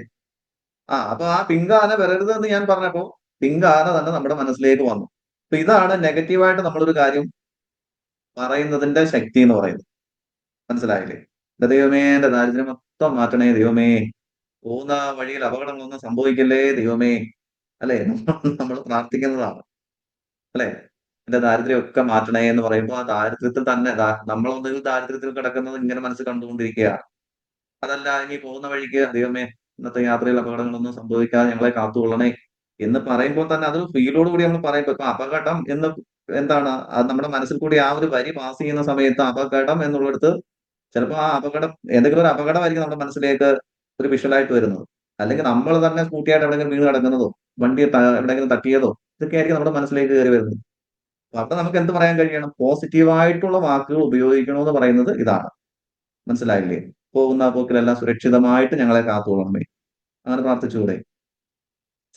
അപ്പൊ ആ പിങ്ക് ആന വരരുത് എന്ന് ഞാൻ പറഞ്ഞപ്പോ പിങ്ക് ആന തന്നെ നമ്മുടെ മനസ്സിലേക്ക് വന്നു. അപ്പൊ ഇതാണ് നെഗറ്റീവായിട്ട് നമ്മളൊരു കാര്യം പറയുന്നതിന്റെ ശക്തി എന്ന് പറയുന്നത്. മനസ്സിലായില്ലേ? എന്റെ ദൈവമേ, എന്റെ ദാരിദ്ര്യം മൊത്തം മാറ്റണേ ദൈവമേ, പോകുന്ന വഴിയിൽ അപകടങ്ങളൊന്നും സംഭവിക്കല്ലേ ദൈവമേ, അല്ലെ? നമ്മൾ പ്രാർത്ഥിക്കുന്നതാണ്, അല്ലെ? എന്റെ ദാരിദ്ര്യം ഒക്കെ മാറ്റണേ എന്ന് പറയുമ്പോൾ ആ ദാരിദ്ര്യത്തിൽ തന്നെ നമ്മളൊന്നിൽ ദാരിദ്ര്യത്തിൽ കിടക്കുന്നത് ഇങ്ങനെ മനസ്സ് കണ്ടുകൊണ്ടിരിക്കുക. അതല്ല, ഇനി പോകുന്ന വഴിക്ക് ദൈവമേ ഇന്നത്തെ യാത്രയിൽ അപകടങ്ങളൊന്നും സംഭവിക്കാതെ ഞങ്ങളെ കാത്തുകൊള്ളണേ എന്ന് പറയുമ്പോൾ തന്നെ അതൊരു ഫീലോട് കൂടി നമ്മൾ പറയുമ്പോൾ ഇപ്പൊ അപകടം എന്ന് എന്താണ്, അത് നമ്മുടെ മനസ്സിൽ കൂടി ആ ഒരു വരി പാസ് ചെയ്യുന്ന സമയത്ത് അപകടം എന്നുള്ളിടത്ത് ചിലപ്പോൾ ആ അപകടം ഏതെങ്കിലും ഒരു അപകടമായിരിക്കും നമ്മുടെ മനസ്സിലേക്ക് ഒരു വിഷ്വലായിട്ട് വരുന്നത്. അല്ലെങ്കിൽ നമ്മൾ തന്നെ സ്കൂട്ടിയായിട്ട് എവിടെയെങ്കിലും വീണ് കിടക്കുന്നതോ വണ്ടി എവിടെയെങ്കിലും തട്ടിയതോ ഇതൊക്കെ ആയിരിക്കും നമ്മുടെ മനസ്സിലേക്ക് കയറി വരുന്നത്. അപ്പൊ അവിടെ നമുക്ക് എന്ത് പറയാൻ കഴിയണം? പോസിറ്റീവായിട്ടുള്ള വാക്കുകൾ ഉപയോഗിക്കണമെന്ന് പറയുന്നത് ഇതാണ്. മനസ്സിലായില്ലേ? പോകുന്ന പോക്കിലെല്ലാം സുരക്ഷിതമായിട്ട് ഞങ്ങളെ കാത്തുകൊള്ളണമേ. അങ്ങനെ പ്രാർത്ഥിച്ചുകൂടെ?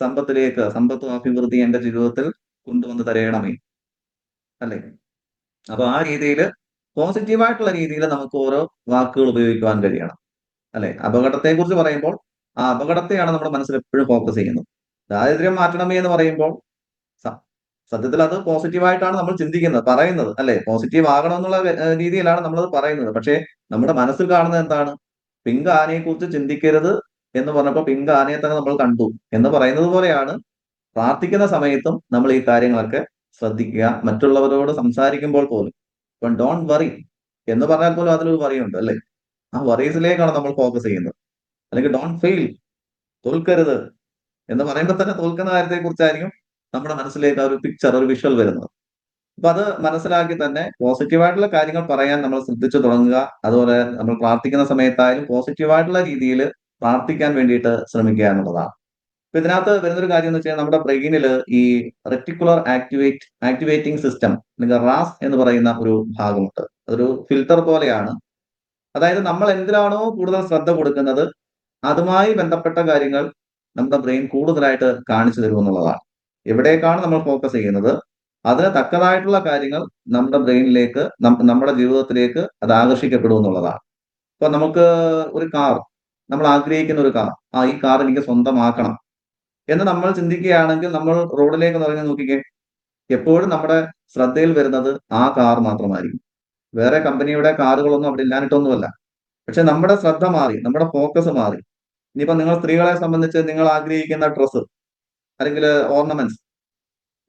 സമ്പത്തും അഭിവൃദ്ധി എന്റെ ജീവിതത്തിൽ കൊണ്ടുവന്ന് തരയണമേ, അല്ലേ? അപ്പൊ ആ രീതിയിൽ പോസിറ്റീവായിട്ടുള്ള രീതിയിൽ നമുക്ക് ഓരോ വാക്കുകൾ ഉപയോഗിക്കുവാൻ കഴിയണം, അല്ലെ? അപകടത്തെ കുറിച്ച് പറയുമ്പോൾ ആ അപകടത്തെയാണ് നമ്മുടെ മനസ്സിൽ എപ്പോഴും ഫോക്കസ് ചെയ്യുന്നത്. ദാരിദ്ര്യം മാറ്റണമേ എന്ന് പറയുമ്പോൾ സത്യത്തിൽ അത് പോസിറ്റീവായിട്ടാണ് നമ്മൾ ചിന്തിക്കുന്നത്, പറയുന്നത്, അല്ലെ? പോസിറ്റീവ് ആകണം എന്നുള്ള രീതിയിലാണ് നമ്മളത് പറയുന്നത്. പക്ഷേ നമ്മുടെ മനസ്സിൽ കാണുന്നത് എന്താണ്? പിങ്ക് ആനയെ കുറിച്ച് ചിന്തിക്കരുത് എന്ന് പറഞ്ഞപ്പോൾ പിങ്ക് ആനയെ തന്നെ നമ്മൾ കണ്ടു എന്ന് പറയുന്നത് പോലെയാണ് പ്രാർത്ഥിക്കുന്ന സമയത്തും നമ്മൾ ഈ കാര്യങ്ങളൊക്കെ ശ്രദ്ധിക്കുക. മറ്റുള്ളവരോട് സംസാരിക്കുമ്പോൾ പോലും ഇപ്പം ഡോണ്ട് വറി എന്ന് പറഞ്ഞാൽ പോലും അതിലൊരു വറിയുണ്ട്, അല്ലെ? ആ വറീസിലേക്കാണ് നമ്മൾ ഫോക്കസ് ചെയ്യുന്നത്. അല്ലെങ്കിൽ ഡോണ്ട് ഫെയിൽ, തോൽക്കരുത് എന്ന് പറയുമ്പോൾ തന്നെ തോൽക്കുന്ന കാര്യത്തെ കുറിച്ചായിരിക്കും നമ്മുടെ മനസ്സിലേക്ക് ആ ഒരു പിക്ചർ, ഒരു വിഷ്വൽ വരുന്നത്. അപ്പൊ അത് മനസ്സിലാക്കി തന്നെ പോസിറ്റീവായിട്ടുള്ള കാര്യങ്ങൾ പറയാൻ നമ്മൾ ശ്രദ്ധിച്ചു തുടങ്ങുക. അതുപോലെ നമ്മൾ പ്രാർത്ഥിക്കുന്ന സമയത്തായാലും പോസിറ്റീവായിട്ടുള്ള രീതിയിൽ പ്രാർത്ഥിക്കാൻ വേണ്ടിയിട്ട് ശ്രമിക്കുക എന്നുള്ളതാണ്. അപ്പൊ ഇതിനകത്ത് വരുന്നൊരു കാര്യം എന്ന് വെച്ചാൽ നമ്മുടെ ബ്രെയിനിൽ ഈ റെറ്റിക്കുലർ ആക്ടിവേറ്റിംഗ് സിസ്റ്റം അല്ലെങ്കിൽ റാസ് എന്ന് പറയുന്ന ഒരു ഭാഗമുണ്ട്. അതൊരു ഫിൽട്ടർ പോലെയാണ്. അതായത് നമ്മൾ എന്തിലാണോ കൂടുതൽ ശ്രദ്ധ കൊടുക്കുന്നത് അതുമായി ബന്ധപ്പെട്ട കാര്യങ്ങൾ നമ്മുടെ ബ്രെയിൻ കൂടുതലായിട്ട് കാണിച്ചു തരുമെന്നുള്ളതാണ്. എവിടേക്കാണ് നമ്മൾ ഫോക്കസ് ചെയ്യുന്നത് അതിന് തക്കതായിട്ടുള്ള കാര്യങ്ങൾ നമ്മുടെ ബ്രെയിനിലേക്ക് നമ്മുടെ ജീവിതത്തിലേക്ക് അത് ആകർഷിക്കപ്പെടും എന്നുള്ളതാണ്. ഇപ്പൊ നമുക്ക് ഒരു കാർ, നമ്മൾ ആഗ്രഹിക്കുന്ന ഒരു കാർ, ഈ കാർ എനിക്ക് സ്വന്തമാക്കണം എന്ന് നമ്മൾ ചിന്തിക്കുകയാണെങ്കിൽ നമ്മൾ റോഡിലേക്ക് നിറഞ്ഞു നോക്കിക്കേ, എപ്പോഴും നമ്മുടെ ശ്രദ്ധയിൽ വരുന്നത് ആ കാർ മാത്രമായിരിക്കും. വേറെ കമ്പനിയുടെ കാറുകളൊന്നും അവിടെ ഇല്ലാനിട്ടൊന്നുമല്ല. പക്ഷെ നമ്മുടെ ശ്രദ്ധ മാറി, നമ്മുടെ ഫോക്കസ് മാറി. ഇനിയിപ്പോ നിങ്ങൾ സ്ത്രീകളെ സംബന്ധിച്ച് നിങ്ങൾ ആഗ്രഹിക്കുന്ന ഡ്രസ്സ് അല്ലെങ്കിൽ ഓർണമെന്റ്സ്,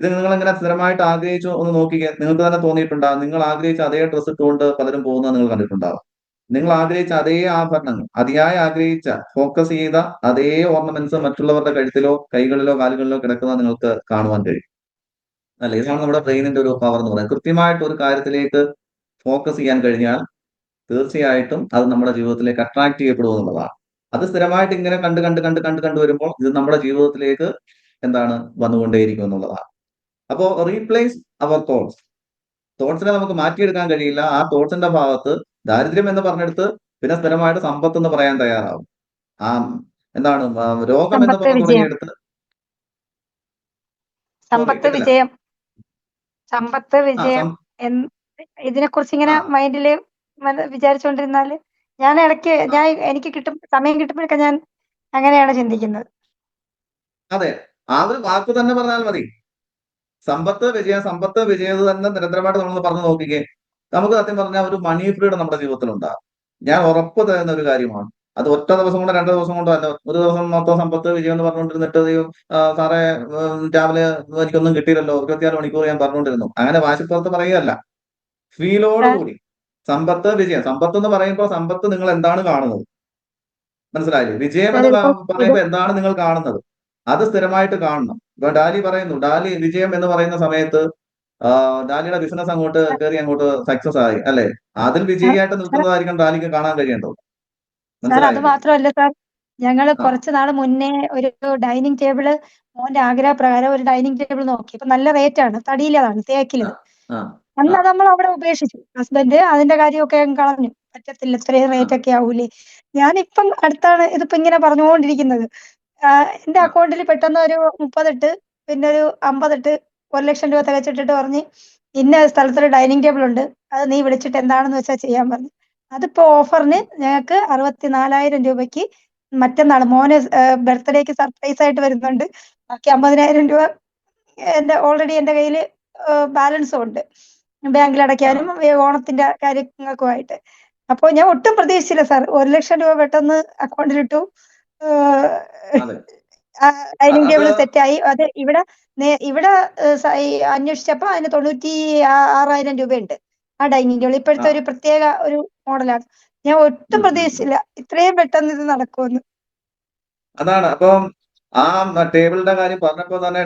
ഇത് നിങ്ങൾ ഇങ്ങനെ സ്ഥിരമായിട്ട് ആഗ്രഹിച്ചു ഒന്ന് നോക്കിക്കേ, നിങ്ങൾക്ക് തന്നെ തോന്നിയിട്ടുണ്ടാകും നിങ്ങൾ ആഗ്രഹിച്ച അതേ ഡ്രസ്സ് ഇട്ടുകൊണ്ട് പലരും പോകുന്നത് നിങ്ങൾ കണ്ടിട്ടുണ്ടാവും. നിങ്ങൾ ആഗ്രഹിച്ച അതേ ആഭരണങ്ങൾ, അതിയായി ആഗ്രഹിച്ച ഫോക്കസ് ചെയ്ത അതേ ഓർണമെന്റ്സ് മറ്റുള്ളവരുടെ കഴുത്തിലോ കൈകളിലോ കാലുകളിലോ കിടക്കുന്നത് നിങ്ങൾക്ക് കാണുവാൻ കഴിയും, അല്ലെ? ഇതാണ് നമ്മുടെ ബ്രെയിനിന്റെ ഒരു പവർ എന്ന് പറയുന്നത്. കൃത്യമായിട്ട് ഒരു കാര്യത്തിലേക്ക് ഫോക്കസ് ചെയ്യാൻ കഴിഞ്ഞാൽ തീർച്ചയായിട്ടും അത് നമ്മുടെ ജീവിതത്തിലേക്ക് അട്രാക്ട് ചെയ്യപ്പെടും എന്നുള്ളതാണ്. അത് സ്ഥിരമായിട്ട് ഇങ്ങനെ കണ്ട് കണ്ട് കണ്ട് കണ്ട് കണ്ട് വരുമ്പോൾ ഇത് നമ്മുടെ ജീവിതത്തിലേക്ക് എന്താണ് വന്നുകൊണ്ടേയിരിക്കും എന്നുള്ളതാണ്. അപ്പോ റീപ്ലേസ് അവർ തോട്ട്സിനെ നമുക്ക് മാറ്റിയെടുക്കാൻ കഴിയില്ല. ആ തോട്ട്സിന്റെ ഭാഗത്ത് ദാരിദ്ര്യം എന്ന് പറഞ്ഞെടുത്ത് പിന്നെ സ്ഥിരമായിട്ട് സമ്പത്ത് എന്ന് പറയാൻ തയ്യാറാവും. ആ എന്താണ് രോഗം എന്ന് സമ്പത്ത് പറഞ്ഞു വിജയം, തുടങ്ങിയെടുത്ത് സമ്പത്ത് കേട്ടില്ല. വിജയം, സമ്പത്ത് ആ വിജയം ഇതിനെക്കുറിച്ച് ഇങ്ങനെ മൈൻഡില് വിചാരിച്ചുകൊണ്ടിരുന്നാല് ഞാൻ ഇടയ്ക്ക് എനിക്ക് സമയം കിട്ടുമ്പോഴൊക്കെ ഞാൻ അങ്ങനെയാണ് ചിന്തിക്കുന്നത്. അതെ, ആ ഒരു വാക്ക് തന്നെ പറഞ്ഞാൽ മതി. സമ്പത്ത് വിജയം തന്നെ നിരന്തരമായിട്ട് നമ്മൾ പറഞ്ഞു നോക്കിക്കേ, നമുക്ക് സത്യം പറഞ്ഞാൽ ഒരു മണി ഫ്രീഡം നമ്മുടെ ജീവിതത്തിൽ ഉണ്ടാകും. ഞാൻ ഉറപ്പ് തരുന്ന ഒരു കാര്യമാണ്. അത് ഒറ്റ ദിവസം കൊണ്ടോ 2 ദിവസം കൊണ്ടോ അല്ല. ഒരു ദിവസം മൊത്തം സമ്പത്ത് വിജയം എന്ന് പറഞ്ഞുകൊണ്ടിരുന്നിട്ട് സാറേ രാവിലെ എനിക്കൊന്നും കിട്ടിയില്ലല്ലോ, 24 മണിക്കൂർ ഞാൻ പറഞ്ഞുകൊണ്ടിരുന്നു, അങ്ങനെ വാശിപ്പുറത്ത് പറയുകയല്ല. ഫീലോടുകൂടി സമ്പത്ത് വിജയം, സമ്പത്ത് എന്ന് പറയുമ്പോൾ സമ്പത്ത് നിങ്ങൾ എന്താണ് കാണുന്നത്, മനസ്സിലായില്ലേ? വിജയം എന്ന് പറയുമ്പോൾ എന്താണ് നിങ്ങൾ കാണുന്നത്, അത് സ്ഥിരമായിട്ട് കാണണം. ഇപ്പൊ ഡാലി പറയുന്നു, ഡാലി വിജയം എന്ന് പറയുന്ന സമയത്ത് ഡാലിയുടെ ബിസിനസ് അങ്ങോട്ട് കയറി അങ്ങോട്ട് സക്സസ് ആയി, അല്ലെ? അതിൽ വിജയിയായിട്ട് നിൽക്കുന്നതായിരിക്കും ഡാലിക്ക് കാണാൻ കഴിയേണ്ടത്. സാർ അത് മനസ്സിലായില്ലേ? മാത്രമല്ല സാർ, ഞങ്ങള് ആ കുറച്ച് നാൾ മുന്നേ ഒരു ഡൈനിങ് ടേബിള് മോന്റെ ആഗ്രഹപ്രകാരം ഒരു ഡൈനിങ് ടേബിൾ നോക്കി. അപ്പൊ നല്ല റേറ്റ് ആണ്, തടിയിലതാണ്, ആ തേക്കിലത്. ആ അന്ന് ആ അത് നമ്മൾ അവിടെ ഉപേക്ഷിച്ചു. ഹസ്ബൻഡ് അതിന്റെ കാര്യമൊക്കെ അങ്ങ് കളഞ്ഞു. പറ്റത്തില്ല, ഇത്രയും ആ റേറ്റ് ഒക്കെ ആവൂലേ. ഞാനിപ്പം അടുത്താണ് ഇതിപ്പോ ഇങ്ങനെ പറഞ്ഞുകൊണ്ടിരിക്കുന്നത്. എന്റെ ആ അക്കൗണ്ടിൽ പെട്ടെന്ന് ഒരു 30 ഇട്ട്, പിന്നെ ഒരു 50 ഇട്ട്, 1 ലക്ഷം രൂപ തികച്ചിട്ടിട്ട് പറഞ്ഞ് ഇന്ന സ്ഥലത്തൊരു ഡൈനിങ് ടേബിൾ ഉണ്ട്, അത് നീ വിളിച്ചിട്ട് എന്താണെന്ന് വെച്ചാൽ ചെയ്യാൻ പറഞ്ഞു. അതിപ്പോ ഓഫറിന് ഞങ്ങൾക്ക് 64,000 രൂപയ്ക്ക് മറ്റന്നാൾ മോന് ബർത്ത്ഡേക്ക് സർപ്രൈസ് ആയിട്ട് വരുന്നുണ്ട്. ബാക്കി 50,000 രൂപ ഓൾറെഡി എന്റെ കയ്യിൽ ബാലൻസും ഉണ്ട്, ബാങ്കിൽ ആ അടയ്ക്കാനും ഓണത്തിന്റെ കാര്യങ്ങൾക്കുമായിട്ട്. അപ്പൊ ഞാൻ ഒട്ടും പ്രതീക്ഷിച്ചില്ല സാർ, 1 ലക്ഷം രൂപ പെട്ടെന്ന് അക്കൗണ്ടിലിട്ടു. അതെ. ഡൈനിങ് അത് ടേബിൾ സെറ്റായി. അത് ഇവിടെ ഇവിടെ ഈ അന്വേഷിച്ചപ്പോ അതിന് 96,000 രൂപയുണ്ട് ആ ഡൈനിങ് ടേബിൾ. ആ ഇപ്പോഴത്തെ ഒരു പ്രത്യേക ഒരു മോഡലാണ്. ഞാൻ ഒട്ടും ഉം, ഉം, ഉം. പ്രതീക്ഷിച്ചില്ല ഇത്രയും പെട്ടെന്ന് ഇത് നടക്കുമെന്ന്. അതാണ്. അപ്പം ആ ടേബിളിന്റെ കാര്യം പറഞ്ഞപ്പോ തന്നെ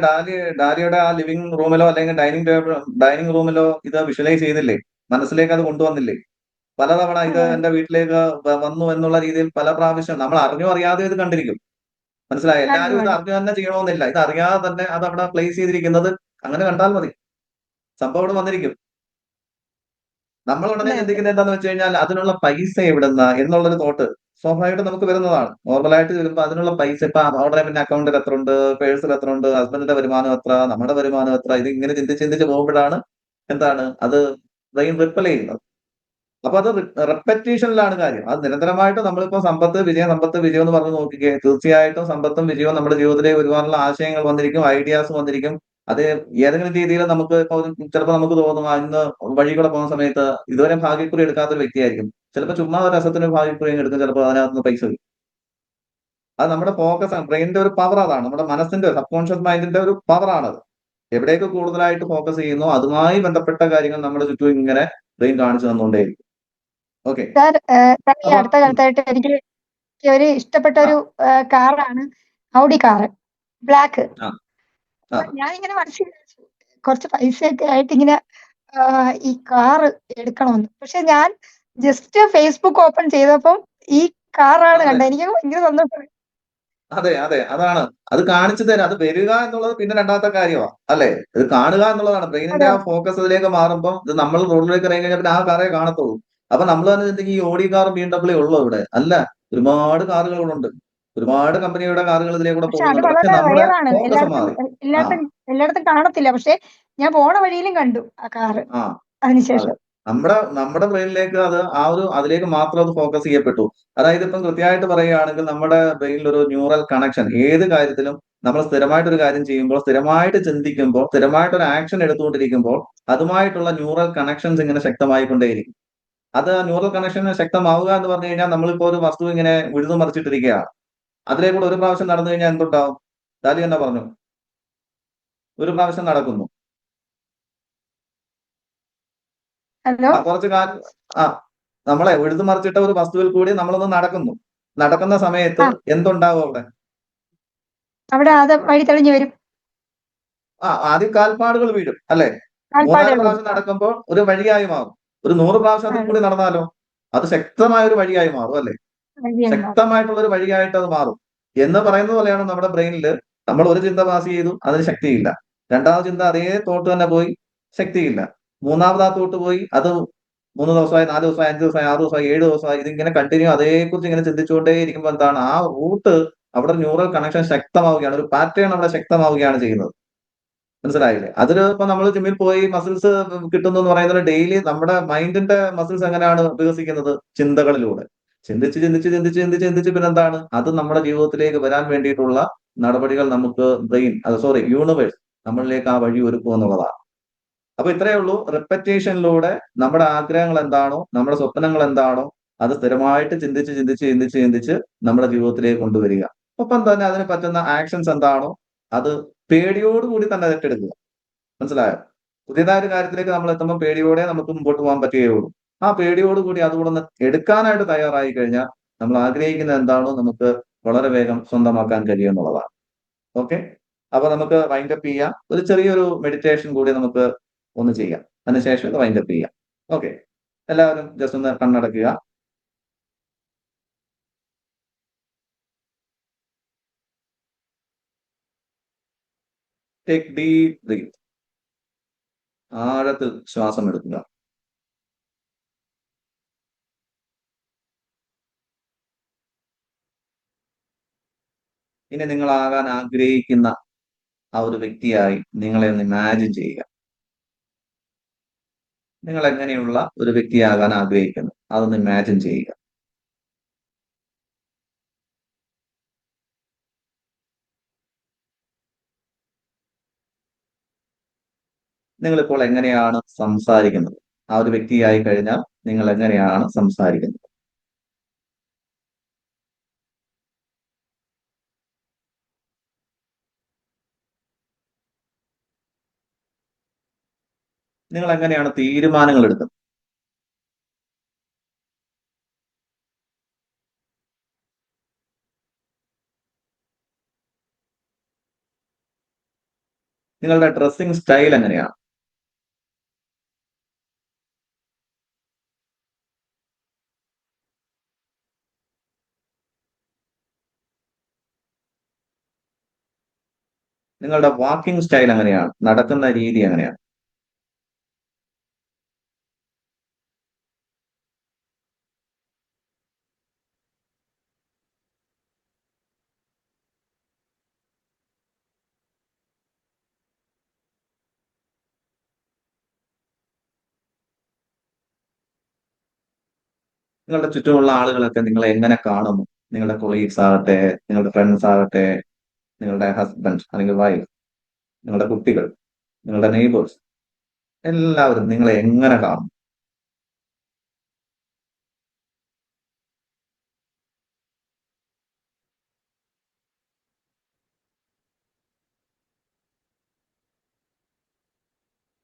ഡാലിയുടെ ആ ലിവിംഗ് റൂമിലോ അല്ലെങ്കിൽ ഡൈനിങ് റൂമിലോ ഇത് വിഷ്വലൈസ് ചെയ്തില്ലേ? മനസ്സിലേക്ക് അത് കൊണ്ടുവന്നില്ലേ? പലതവണ ഇത് എന്റെ വീട്ടിലേക്ക് വന്നു എന്നുള്ള രീതിയിൽ പല പ്രാവശ്യം നമ്മൾ അറിഞ്ഞോ അറിയാതെ ഇത് കണ്ടിരിക്കും. മനസ്സിലായി? കണ്ടു എല്ലാവരും ഇത് കണ്ടു. അറിഞ്ഞു തന്നെ ചെയ്യണമെന്നില്ല. ഇത് അറിയാതെ തന്നെ അത് അവിടെ പ്ലേസ് ചെയ്തിരിക്കുന്നത് അങ്ങനെ കണ്ടാൽ മതി. സംഭവം അവിടെ വന്നിരിക്കും. നമ്മൾ ഉടനെ അതെ അതെ. ചിന്തിക്കുന്നത് എന്താന്ന് വെച്ച് കഴിഞ്ഞാൽ അതിനുള്ള പൈസ എവിടുന്ന എന്നുള്ളൊരു തോട്ട് സ്വാഭാവികമായിട്ട് നമുക്ക് വരുന്നതാണ്. നോർമലായിട്ട് വരുമ്പോൾ അതിനുള്ള പൈസ ഇപ്പൊ അവിടെ പിന്നെ അക്കൗണ്ടിൽ എത്ര ഉണ്ട്, പേഴ്സിൽ എത്ര ഉണ്ട്, ഹസ്ബൻഡിന്റെ വരുമാനം എത്ര, നമ്മുടെ വരുമാനം എത്ര, ഇത് ഇങ്ങനെ ചിന്തിച്ച് ചിന്തിച്ച് പോകുമ്പോഴാണ് എന്താണ് അത് ബ്രെയിൻ റിപ്പൽ ചെയ്യുന്നത്. അപ്പൊ അത് റെപ്പറ്റീഷനിലാണ് കാര്യം. അത് നിരന്തരമായിട്ട് നമ്മളിപ്പോ സമ്പത്ത് വിജയം എന്ന് പറഞ്ഞ് നോക്കിക്കേ, തീർച്ചയായിട്ടും സമ്പത്തും വിജയവും നമ്മുടെ ജീവിതത്തിലേക്ക് ഒരുപാടുള്ള ആശയങ്ങൾ വന്നിരിക്കും, ഐഡിയാസ് വന്നിരിക്കും. അത് ഏതെങ്കിലും രീതിയിൽ നമുക്ക് ഇപ്പൊ ചിലപ്പോൾ നമുക്ക് തോന്നും ഇന്ന് വഴി കൂടെ പോകുന്ന സമയത്ത് ഇതുവരെ ഭാഗ്യക്കുറി എടുക്കാത്ത ഒരു വ്യക്തിയായിരിക്കും. ചിലപ്പോൾ ചുമ്മാ ഒരു രസത്തിന് ഭാഗ്യക്കുറി അങ്ങ് എടുക്കും, ചിലപ്പോൾ അതിനകത്ത് നിന്ന് പൈസ കിട്ടും. അത് നമ്മുടെ ഫോക്കസ് ആണ്, ബ്രെയിനിന്റെ ഒരു പവർ അതാണ്, നമ്മുടെ മനസ്സിന്റെ സബ് കോൺഷ്യസ് മൈൻഡിന്റെ ഒരു പവർ ആണത്. എവിടേക്ക് കൂടുതലായിട്ട് ഫോക്കസ് ചെയ്യുന്നു അതുമായി ബന്ധപ്പെട്ട കാര്യങ്ങൾ നമ്മുടെ ചുറ്റും ഇങ്ങനെ ബ്രെയിൻ കാണിച്ചു തന്നുകൊണ്ടേയിരിക്കും. ഓക്കെ. സാർ, സാർ ഈ അപ്പൊ അടുത്ത കാലത്തായിട്ട് എനിക്ക് ഒരു ഇഷ്ടപ്പെട്ട ആ ഒരു കാറാണ് ഔഡി കാറ്, ബ്ലാക്ക്. ആ ആ അപ്പൊ ഞാനിങ്ങനെ മനസ്സിൽ വിചാരിച്ചു, കുറച്ച് പൈസയൊക്കെ ആയിട്ട് ഇങ്ങനെ ഈ കാറ് എടുക്കണമെന്ന്. പക്ഷെ ഞാൻ ജസ്റ്റ് ഫേസ്ബുക്ക് ഓപ്പൺ ചെയ്തപ്പം ഈ കാറാണ് അതെ കണ്ടത്. എനിക്ക് ഭയങ്കര സന്തോഷമായി. അതെ അതെ അതാണ്. അത് കാണിച്ചു തരാം. അത് വരിക എന്നുള്ളത് പിന്നെ രണ്ടാമത്തെ കാര്യമാണ്, അല്ലേ? ഇത് കാണുക എന്നുള്ളതാണ്. ബ്രെയിനിന്റെ അതെ ആ ഫോക്കസ് അതിലേക്ക് മാറുമ്പോൾ ഇത് നമ്മൾ റോഡിലേക്ക് ഇറങ്ങി കഴിഞ്ഞാൽ പിന്നെ ആ കാറേ കാണത്തുള്ളൂ. അപ്പൊ നമ്മൾ തന്നെ ചിന്തിക്കും ഈ ഓടി കാറും BMW ഉള്ളൂ ഇവിടെ. അല്ല, ഒരുപാട് കാറുകൾ ഇവിടെ ഉണ്ട്. ഒരുപാട് കമ്പനിയുടെ കാറുകൾ ഇതിലേക്കൂടെ പക്ഷെ അത് പോകുന്നുണ്ട്. പക്ഷെ വളരെ നമ്മുടെ റെയറാണ്, ഫോക്കസ് മാറി. ആ എല്ലായിടത്തും കാണത്തില്ല. പക്ഷെ ഞാൻ പോണ വഴിയിലും കണ്ടു ആ കാറ് ആ അതെ. അതിനുശേഷം. നമ്മുടെ ബ്രെയിനിലേക്ക് അത് അതിലേക്ക് മാത്രം അത് ഫോക്കസ് ചെയ്യപ്പെട്ടു. അതായത് ഇപ്പം കൃത്യമായിട്ട് പറയുകയാണെങ്കിൽ നമ്മുടെ ബ്രെയിനിൽ ഒരു ന്യൂറൽ കണക്ഷൻ ഏത് കാര്യത്തിലും നമ്മൾ സ്ഥിരമായിട്ട് ഒരു കാര്യം ചെയ്യുമ്പോൾ, സ്ഥിരമായിട്ട് ചിന്തിക്കുമ്പോൾ, സ്ഥിരമായിട്ട് ഒരു ആക്ഷൻ എടുത്തുകൊണ്ടിരിക്കുമ്പോൾ അതുമായിട്ടുള്ള ന്യൂറൽ കണക്ഷൻസ് ഇങ്ങനെ ശക്തമായിക്കൊണ്ടേയിരിക്കും. അത് ന്യൂറൽ കണക്ഷൻ ശക്തമാവുക എന്ന് പറഞ്ഞു കഴിഞ്ഞാൽ നമ്മളിപ്പോ ഒരു വസ്തു ഇങ്ങനെ ഉഴുതു മറിച്ചിട്ടിരിക്കുകയാണ്. അതിലേക്കൂടെ ഒരു പ്രാവശ്യം നടന്നു കഴിഞ്ഞാൽ എന്തുണ്ടാവും? ദാലി തന്നെ പറഞ്ഞു, ഒരു പ്രാവശ്യം നടക്കുന്നു. ഹലോ. കുറച്ച് കാലം ആ നമ്മളെ ഉഴുതു മറിച്ചിട്ട ഒരു വസ്തുവിൽ കൂടി നമ്മളൊന്ന് നടക്കുന്നു. നടക്കുന്ന സമയത്ത് ആ, എന്തുണ്ടാവും അവിടെ? അവിടെ അത് വഴി തെളിഞ്ഞു വരും, ആദ്യം കാൽപ്പാടുകൾ വീഴും, അല്ലെ? മൂന്നാല് കാൽപ്പാടുകൾ വരും. പ്രാവശ്യം നടക്കുമ്പോൾ ഒരു വഴിയായി മാറും. ഒരു 100 പ്രാവശ്യം അതിൽ അതെ, കൂടി നടന്നാലോ അത് ശക്തമായ ഒരു വഴിയായി മാറും, അല്ലെ? വഴിയായി മാറും. ശക്തമായിട്ടുള്ള ഒരു വഴിയായിട്ട് അത് മാറും. എന്ന് പറയുന്നത് പോലെയാണ് നമ്മുടെ ബ്രെയിനിൽ നമ്മൾ ഒരു ചിന്ത പാസ് ചെയ്തു, അതിന് ശക്തിയില്ല. രണ്ടാമത് ചിന്ത അതേ തോട്ട് തന്നെ പോയി, ശക്തിയില്ല. മൂന്നാമത് ആ തോട്ട് പോയി, അത് 3 ദിവസമായി, 4 ദിവസമായി, 5 ദിവസമായി, 6 ദിവസമായി, 7 ദിവസമായി, ഇതിങ്ങനെ കണ്ടിന്യൂ അതേക്കുറിച്ച് ഇങ്ങനെ ചിന്തിച്ചുകൊണ്ടേ ഇരിക്കുമ്പോൾ എന്താണ് ആ റൂട്ട് അവിടെ ന്യൂറൽ കണക്ഷൻ ശക്തമാവുകയാണ്, ഒരു പാറ്റേൺ അവിടെ ശക്തമാവുകയാണ് ചെയ്യുന്നത്. മനസ്സിലായില്ലേ? അതില് ഇപ്പൊ നമ്മൾ ജിമ്മിൽ പോയി മസിൽസ് കിട്ടുന്നു എന്ന് പറയുന്നത് ഡെയിലി നമ്മുടെ മൈൻഡിന്റെ മസിൽസ് എങ്ങനെയാണ് വികസിക്കുന്നത്? ചിന്തകളിലൂടെ. ചിന്തിച്ച് ചിന്തിച്ച് ചിന്തിച്ച് ചിന്തിച്ച് ചിന്തിച്ച് പിന്നെ എന്താണ് അത് നമ്മുടെ ജീവിതത്തിലേക്ക് വരാൻ വേണ്ടിയിട്ടുള്ള നടപടികൾ നമുക്ക് യൂണിവേഴ്സ് നമ്മളിലേക്ക് ആ വഴി ഒരുക്കുക എന്നുള്ളതാണ്. അപ്പൊ ഇത്രയേ ഉള്ളൂ. റിപ്പറ്റേഷനിലൂടെ നമ്മുടെ ആഗ്രഹങ്ങൾ എന്താണോ, നമ്മുടെ സ്വപ്നങ്ങൾ എന്താണോ, അത് സ്ഥിരമായിട്ട് ചിന്തിച്ച് ചിന്തിച്ച് ചിന്തിച്ച് ചിന്തിച്ച് നമ്മുടെ ജീവിതത്തിലേക്ക് കൊണ്ടുവരിക. ഒപ്പം തന്നെ അതിന് പറ്റുന്ന ആക്ഷൻസ് എന്താണോ അത് പേടിയോടുകൂടി തന്നെ ഏറ്റെടുക്കുക. മനസ്സിലായോ? പുതിയതായ ഒരു കാര്യത്തിലേക്ക് നമ്മൾ എത്തുമ്പോൾ പേടിയോടെ നമുക്ക് മുമ്പോട്ട് പോകാൻ പറ്റുകയുള്ളൂ. ആ പേടിയോടുകൂടി അതുകൂടെ ഒന്ന് എടുക്കാനായിട്ട് തയ്യാറായി കഴിഞ്ഞാൽ നമ്മൾ ആഗ്രഹിക്കുന്നത് എന്താണോ നമുക്ക് വളരെ വേഗം സ്വന്തമാക്കാൻ കഴിയും എന്നുള്ളതാണ്. ഓക്കെ. അപ്പൊ നമുക്ക് വൈൻഡപ്പ് ചെയ്യാം. ഒരു ചെറിയൊരു മെഡിറ്റേഷൻ കൂടി നമുക്ക് ഒന്ന് ചെയ്യാം. അതിനുശേഷം ഇത് വൈൻഡപ്പ് ചെയ്യാം. ഓക്കെ. എല്ലാവരും ജസ്റ്റ് ഒന്ന് കണ്ണടക്കുക. Take deep breath. ആഴത്തിൽ ശ്വാസം എടുക്കുക. ഇനി നിങ്ങളാകാൻ ആഗ്രഹിക്കുന്ന ആ ഒരു വ്യക്തിയായി നിങ്ങളെ ഒന്ന് ഇമാജിൻ ചെയ്യുക. നിങ്ങൾ എങ്ങനെയുള്ള ഒരു വ്യക്തിയാകാൻ ആഗ്രഹിക്കുന്നു അതൊന്ന് ഇമാജിൻ ചെയ്യുക. നിങ്ങളിപ്പോൾ എങ്ങനെയാണ് സംസാരിക്കുന്നത്? ആ ഒരു വ്യക്തിയായി കഴിഞ്ഞാൽ നിങ്ങൾ എങ്ങനെയാണ് സംസാരിക്കുന്നത്? നിങ്ങൾ എങ്ങനെയാണ് തീരുമാനങ്ങൾ എടുക്കുന്നത്? നിങ്ങളുടെ ഡ്രസ്സിംഗ് സ്റ്റൈൽ എങ്ങനെയാണ്? നിങ്ങളുടെ വാക്കിംഗ് സ്റ്റൈൽ എങ്ങനെയാണ്? നടക്കുന്ന രീതി എങ്ങനെയാണ്? നിങ്ങളുടെ ചുറ്റുമുള്ള ആളുകളൊക്കെ നിങ്ങളെ എങ്ങനെ കാണുന്നു? നിങ്ങളുടെ കൊളീഗ്സ് ആകട്ടെ, നിങ്ങളുടെ ഫ്രണ്ട്സ് ആകട്ടെ, നിങ്ങളുടെ ഹസ്ബൻഡ് അല്ലെങ്കിൽ വൈഫ്, നിങ്ങളുടെ കുട്ടികൾ, നിങ്ങളുടെ നെയ്ബേഴ്സ്, എല്ലാവരും നിങ്ങളെ എങ്ങനെ കാണും?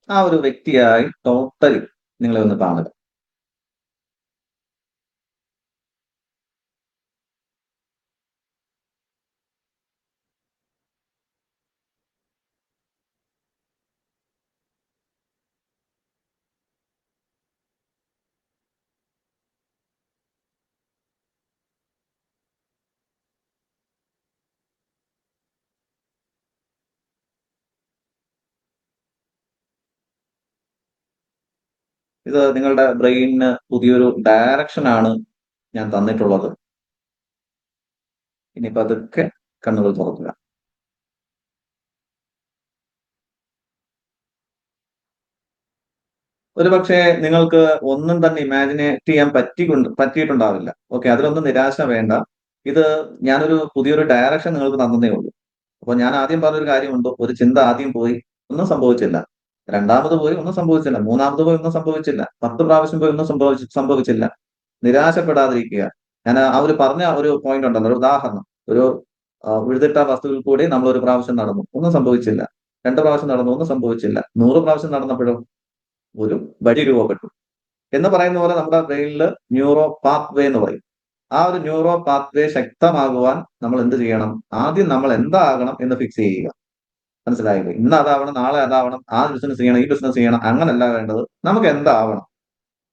ആ ഒരു വ്യക്തിയായി ടോട്ടലി നിങ്ങളെ ഒന്ന് കാണുക. ഇത് നിങ്ങളുടെ ബ്രെയിനിന് പുതിയൊരു ഡയറക്ഷൻ ആണ് ഞാൻ തന്നിട്ടുള്ളത്. ഇനി പതുക്കെ കണ്ണുകൾ തുറക്കുക. ഒരുപക്ഷെ നിങ്ങൾക്ക് ഒന്നും തന്നെ ഇമാജിനേറ്റ് ചെയ്യാൻ പറ്റിയിട്ടുണ്ടാവില്ല. ഓക്കെ, അതിലൊന്നും നിരാശ വേണ്ട. ഇത് ഞാനൊരു പുതിയൊരു ഡയറക്ഷൻ നിങ്ങൾക്ക് തന്നതേ ഉള്ളൂ. അപ്പൊ ഞാൻ ആദ്യം പറഞ്ഞൊരു കാര്യമുണ്ട്, ഒരു ചിന്ത ആദ്യം പോയി ഒന്നും സംഭവിച്ചില്ല, രണ്ടാമത് പോയി ഒന്നും സംഭവിച്ചില്ല, മൂന്നാമത് പോയി ഒന്നും സംഭവിച്ചില്ല, 10 പ്രാവശ്യം പോയി ഒന്നും സംഭവിച്ചില്ല. നിരാശപ്പെടാതിരിക്കുക. ഞാൻ ആ ഒരു പറഞ്ഞ ഒരു പോയിന്റ് ഉണ്ടല്ലോ, ഒരു ഉദാഹരണം, ഒരു ഉഴുതിട്ട വസ്തുവിൽ കൂടി നമ്മൾ ഒരു പ്രാവശ്യം നടന്നു, ഒന്നും സംഭവിച്ചില്ല. 2 പ്രാവശ്യം നടന്നു, ഒന്നും സംഭവിച്ചില്ല. 100 പ്രാവശ്യം നടന്നപ്പോഴും ഒരു വഴി രൂപപ്പെട്ടു എന്ന് പറയുന്ന പോലെ നമ്മുടെ ബ്രെയിനിൽ ന്യൂറോ പാത്ത് വേ എന്ന് പറയും. ആ ഒരു ന്യൂറോ പാത്ത് വേ ശക്തമാകുവാൻ നമ്മൾ എന്ത് ചെയ്യണം? ആദ്യം നമ്മൾ എന്താകണം എന്ന് ഫിക്സ് ചെയ്യുക. മനസ്സിലായില്ലേ? ഇന്ന് അതാവണം, നാളെ അതാവണം, ആ ബിസിനസ് ചെയ്യണം, ഈ ബിസിനസ് ചെയ്യണം, അങ്ങനല്ല വേണ്ടത്. നമുക്ക് എന്താവണം?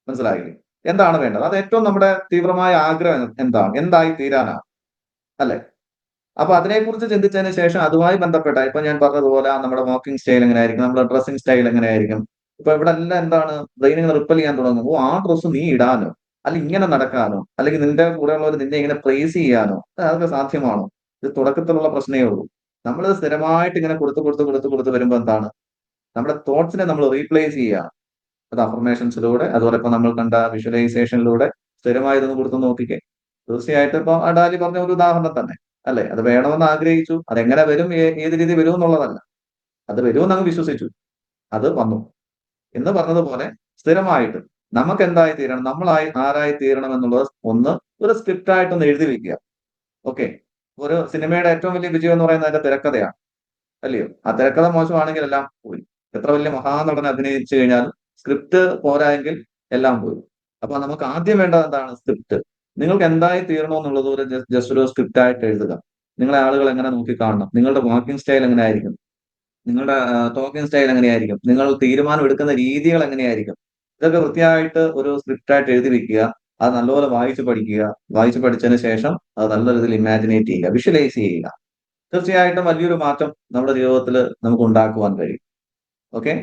മനസ്സിലായില്ലേ? എന്താണ് വേണ്ടത്? അത് ഏറ്റവും നമ്മുടെ തീവ്രമായ ആഗ്രഹം എന്താണ്? എന്തായി തീരാനാണ്, അല്ലെ? അപ്പൊ അതിനെക്കുറിച്ച് ചിന്തിച്ചതിന് ശേഷം അതുമായി ബന്ധപ്പെട്ട ഇപ്പൊ ഞാൻ പറഞ്ഞതുപോലെ നമ്മുടെ വാക്കിംഗ് സ്റ്റൈൽ എങ്ങനെയായിരിക്കും, നമ്മുടെ ഡ്രസ്സിംഗ് സ്റ്റൈൽ എങ്ങനെയായിരിക്കും. ഇപ്പൊ ഇവിടെ എല്ലാം എന്താണ് ബ്രെയിനിങ്ങനെ റിപ്പൽ ചെയ്യാൻ തുടങ്ങും. ഓ, ആ ഡ്രസ്സ് നീ ഇടാനോ, അല്ലെങ്കിൽ ഇങ്ങനെ നടക്കാനോ, അല്ലെങ്കിൽ നിന്റെ കൂടെയുള്ളവർ നിന്നെ ഇങ്ങനെ പ്രൈസ് ചെയ്യാനോ, അതൊക്കെ സാധ്യമാണോ? ഇത് തുടക്കത്തിലുള്ള പ്രശ്നമേ ഉള്ളൂ. നമ്മളിത് സ്ഥിരമായിട്ട് ഇങ്ങനെ കൊടുത്ത് വരുമ്പോൾ എന്താണ്, നമ്മുടെ തോട്ട്സിനെ നമ്മൾ റീപ്ലേസ് ചെയ്യുക. അത് അഫർമേഷൻസിലൂടെ, അതുപോലെ ഇപ്പൊ നമ്മൾ കണ്ട വിഷ്വലൈസേഷനിലൂടെ സ്ഥിരമായി ഇതൊന്ന് കൊടുത്തു നോക്കിക്കേ. തീർച്ചയായിട്ടും ഇപ്പൊ അഡാലി പറഞ്ഞ ഒരു ഉദാഹരണം തന്നെ, അല്ലെ? അത് വേണമെന്ന് ആഗ്രഹിച്ചു, അതെങ്ങനെ വരും, ഏത് രീതി വരും എന്നുള്ളതല്ല, അത് വരുമെന്ന് അങ്ങ് വിശ്വസിച്ചു, അത് വന്നു. എന്ന് പറഞ്ഞതുപോലെ സ്ഥിരമായിട്ട് നമുക്ക് എന്തായി തീരണം, നമ്മളായി ആരായി തീരണം എന്നുള്ളത് ഒന്ന് ഒരു സ്ക്രിപ്റ്റ് ആയിട്ടൊന്ന് എഴുതി വെക്കുക. ഓക്കെ, ഒരു സിനിമയുടെ ഏറ്റവും വലിയ വിജയം എന്ന് പറയുന്നത് അതിന്റെ തിരക്കഥയാണ്, അല്ലയോ? ആ തിരക്കഥ മോശമാണെങ്കിൽ എല്ലാം പോയി. എത്ര വലിയ മഹാനടൻ അഭിനയിച്ചു കഴിഞ്ഞാൽ സ്ക്രിപ്റ്റ് പോരായെങ്കിൽ എല്ലാം പോയി. അപ്പൊ നമുക്ക് ആദ്യം വേണ്ടത് എന്താണ്? സ്ക്രിപ്റ്റ്. നിങ്ങൾക്ക് എന്തായി തീരണോ എന്നുള്ളത് ഒരു ജസ്റ്റ് ഒരു സ്ക്രിപ്റ്റ് ആയിട്ട് എഴുതുക. നിങ്ങളെ ആളുകൾ എങ്ങനെ നോക്കി കാണണം, നിങ്ങളുടെ വാക്കിംഗ് സ്റ്റൈൽ എങ്ങനെയായിരിക്കും, നിങ്ങളുടെ ടോക്കിംഗ് സ്റ്റൈൽ എങ്ങനെയായിരിക്കും, നിങ്ങൾ തീരുമാനം എടുക്കുന്ന രീതികൾ എങ്ങനെയായിരിക്കും, ഇതൊക്കെ വൃത്തിയായിട്ട് ഒരു സ്ക്രിപ്റ്റ് ആയിട്ട് എഴുതി വെക്കുക. അത് നല്ലപോലെ വായിച്ചു പഠിക്കുക. വായിച്ചു പഠിച്ചതിന് ശേഷം അത് നല്ല രീതിയിൽ ഇമാജിനേറ്റ് ചെയ്യുക, വിഷ്വലൈസ് ചെയ്യുക. തീർച്ചയായിട്ടും വലിയൊരു മാറ്റം നമ്മുടെ ജീവിതത്തിൽ നമുക്ക് ഉണ്ടാക്കുവാൻ കഴിയും. ഓക്കെ,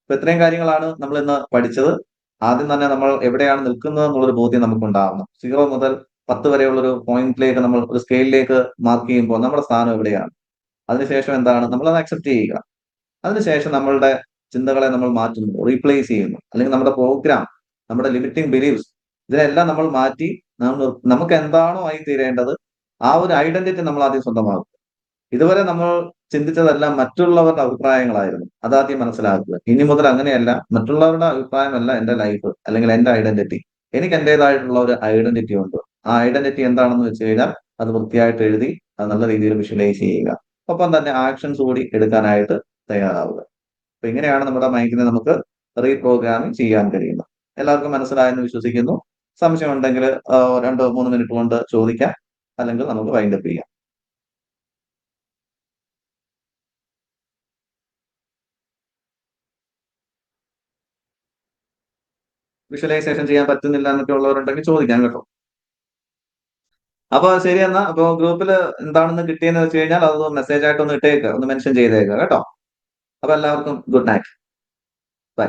അപ്പൊ ഇത്രയും കാര്യങ്ങളാണ് നമ്മൾ ഇന്ന് പഠിച്ചത്. ആദ്യം തന്നെ നമ്മൾ എവിടെയാണ് നിൽക്കുന്നത് എന്നുള്ളൊരു ബോധ്യം നമുക്ക് ഉണ്ടാവണം. 0 മുതൽ 10 വരെയുള്ള ഒരു പോയിന്റിലേക്ക് നമ്മൾ ഒരു സ്കെയിലിലേക്ക് മാർക്ക് ചെയ്യുമ്പോൾ നമ്മുടെ സ്ഥാനം എവിടെയാണ്, അതിനുശേഷം എന്താണ് നമ്മളത് അക്സെപ്റ്റ് ചെയ്യുക. അതിനുശേഷം നമ്മളുടെ ചിന്തകളെ നമ്മൾ മാറ്റുന്നു, റീപ്ലേസ് ചെയ്യുന്നു, അല്ലെങ്കിൽ നമ്മുടെ പ്രോഗ്രാം, നമ്മുടെ ലിമിറ്റിംഗ് ബിലീവ്സ്, ഇതിനെല്ലാം നമ്മൾ മാറ്റി നമുക്ക് എന്താണോ ആയി തീരേണ്ടത് ആ ഒരു ഐഡന്റിറ്റി നമ്മൾ ആദ്യം സ്വന്തമാക്കുക. ഇതുവരെ നമ്മൾ ചിന്തിച്ചതെല്ലാം മറ്റുള്ളവരുടെ അഭിപ്രായങ്ങളായിരുന്നു, അതാദ്യം മനസ്സിലാക്കുക. ഇനി മുതൽ അങ്ങനെയല്ല, മറ്റുള്ളവരുടെ അഭിപ്രായമല്ല എന്റെ ലൈഫ് അല്ലെങ്കിൽ എന്റെ ഐഡന്റിറ്റി. എനിക്ക് എന്റേതായിട്ടുള്ള ഒരു ഐഡന്റിറ്റി ഉണ്ട്. ആ ഐഡന്റിറ്റി എന്താണെന്ന് വെച്ച് കഴിഞ്ഞാൽ അത് വൃത്തിയായിട്ട് എഴുതി അത് നല്ല രീതിയിൽ വിഷ്വലൈസ് ചെയ്യുക. ഒപ്പം തന്നെ ആക്ഷൻസ് കൂടി എടുക്കാനായിട്ട് തയ്യാറാവുക. അപ്പൊ ഇങ്ങനെയാണ് നമ്മുടെ മൈൻഡിനെ നമുക്ക് റീപ്രോഗ്രാമിംഗ് ചെയ്യാൻ കഴിയുന്നത്. എല്ലാവർക്കും മനസ്സിലായെന്ന് വിശ്വസിക്കുന്നു. സംശയം ഉണ്ടെങ്കിൽ 2-3 മിനിറ്റ് കൊണ്ട് ചോദിക്കാം, അല്ലെങ്കിൽ നമുക്ക് വൈൻഡപ്പ് ചെയ്യാം. വിഷ്വലൈസേഷൻ ചെയ്യാൻ പറ്റുന്നില്ല എന്നൊക്കെ ഉള്ളവരുണ്ടെങ്കിൽ ചോദിക്കാം കേട്ടോ. അപ്പൊ ശരി എന്നാ. അപ്പൊ ഗ്രൂപ്പിൽ എന്താണെന്ന് കിട്ടിയെന്ന് വെച്ച് കഴിഞ്ഞാൽ അത് മെസ്സേജ് ആയിട്ട് ഒന്ന് ഇട്ടേക്ക്, ഒന്ന് മെൻഷൻ ചെയ്തേക്കുക കേട്ടോ. അപ്പൊ എല്ലാവർക്കും ഗുഡ് നൈറ്റ്, ബൈ.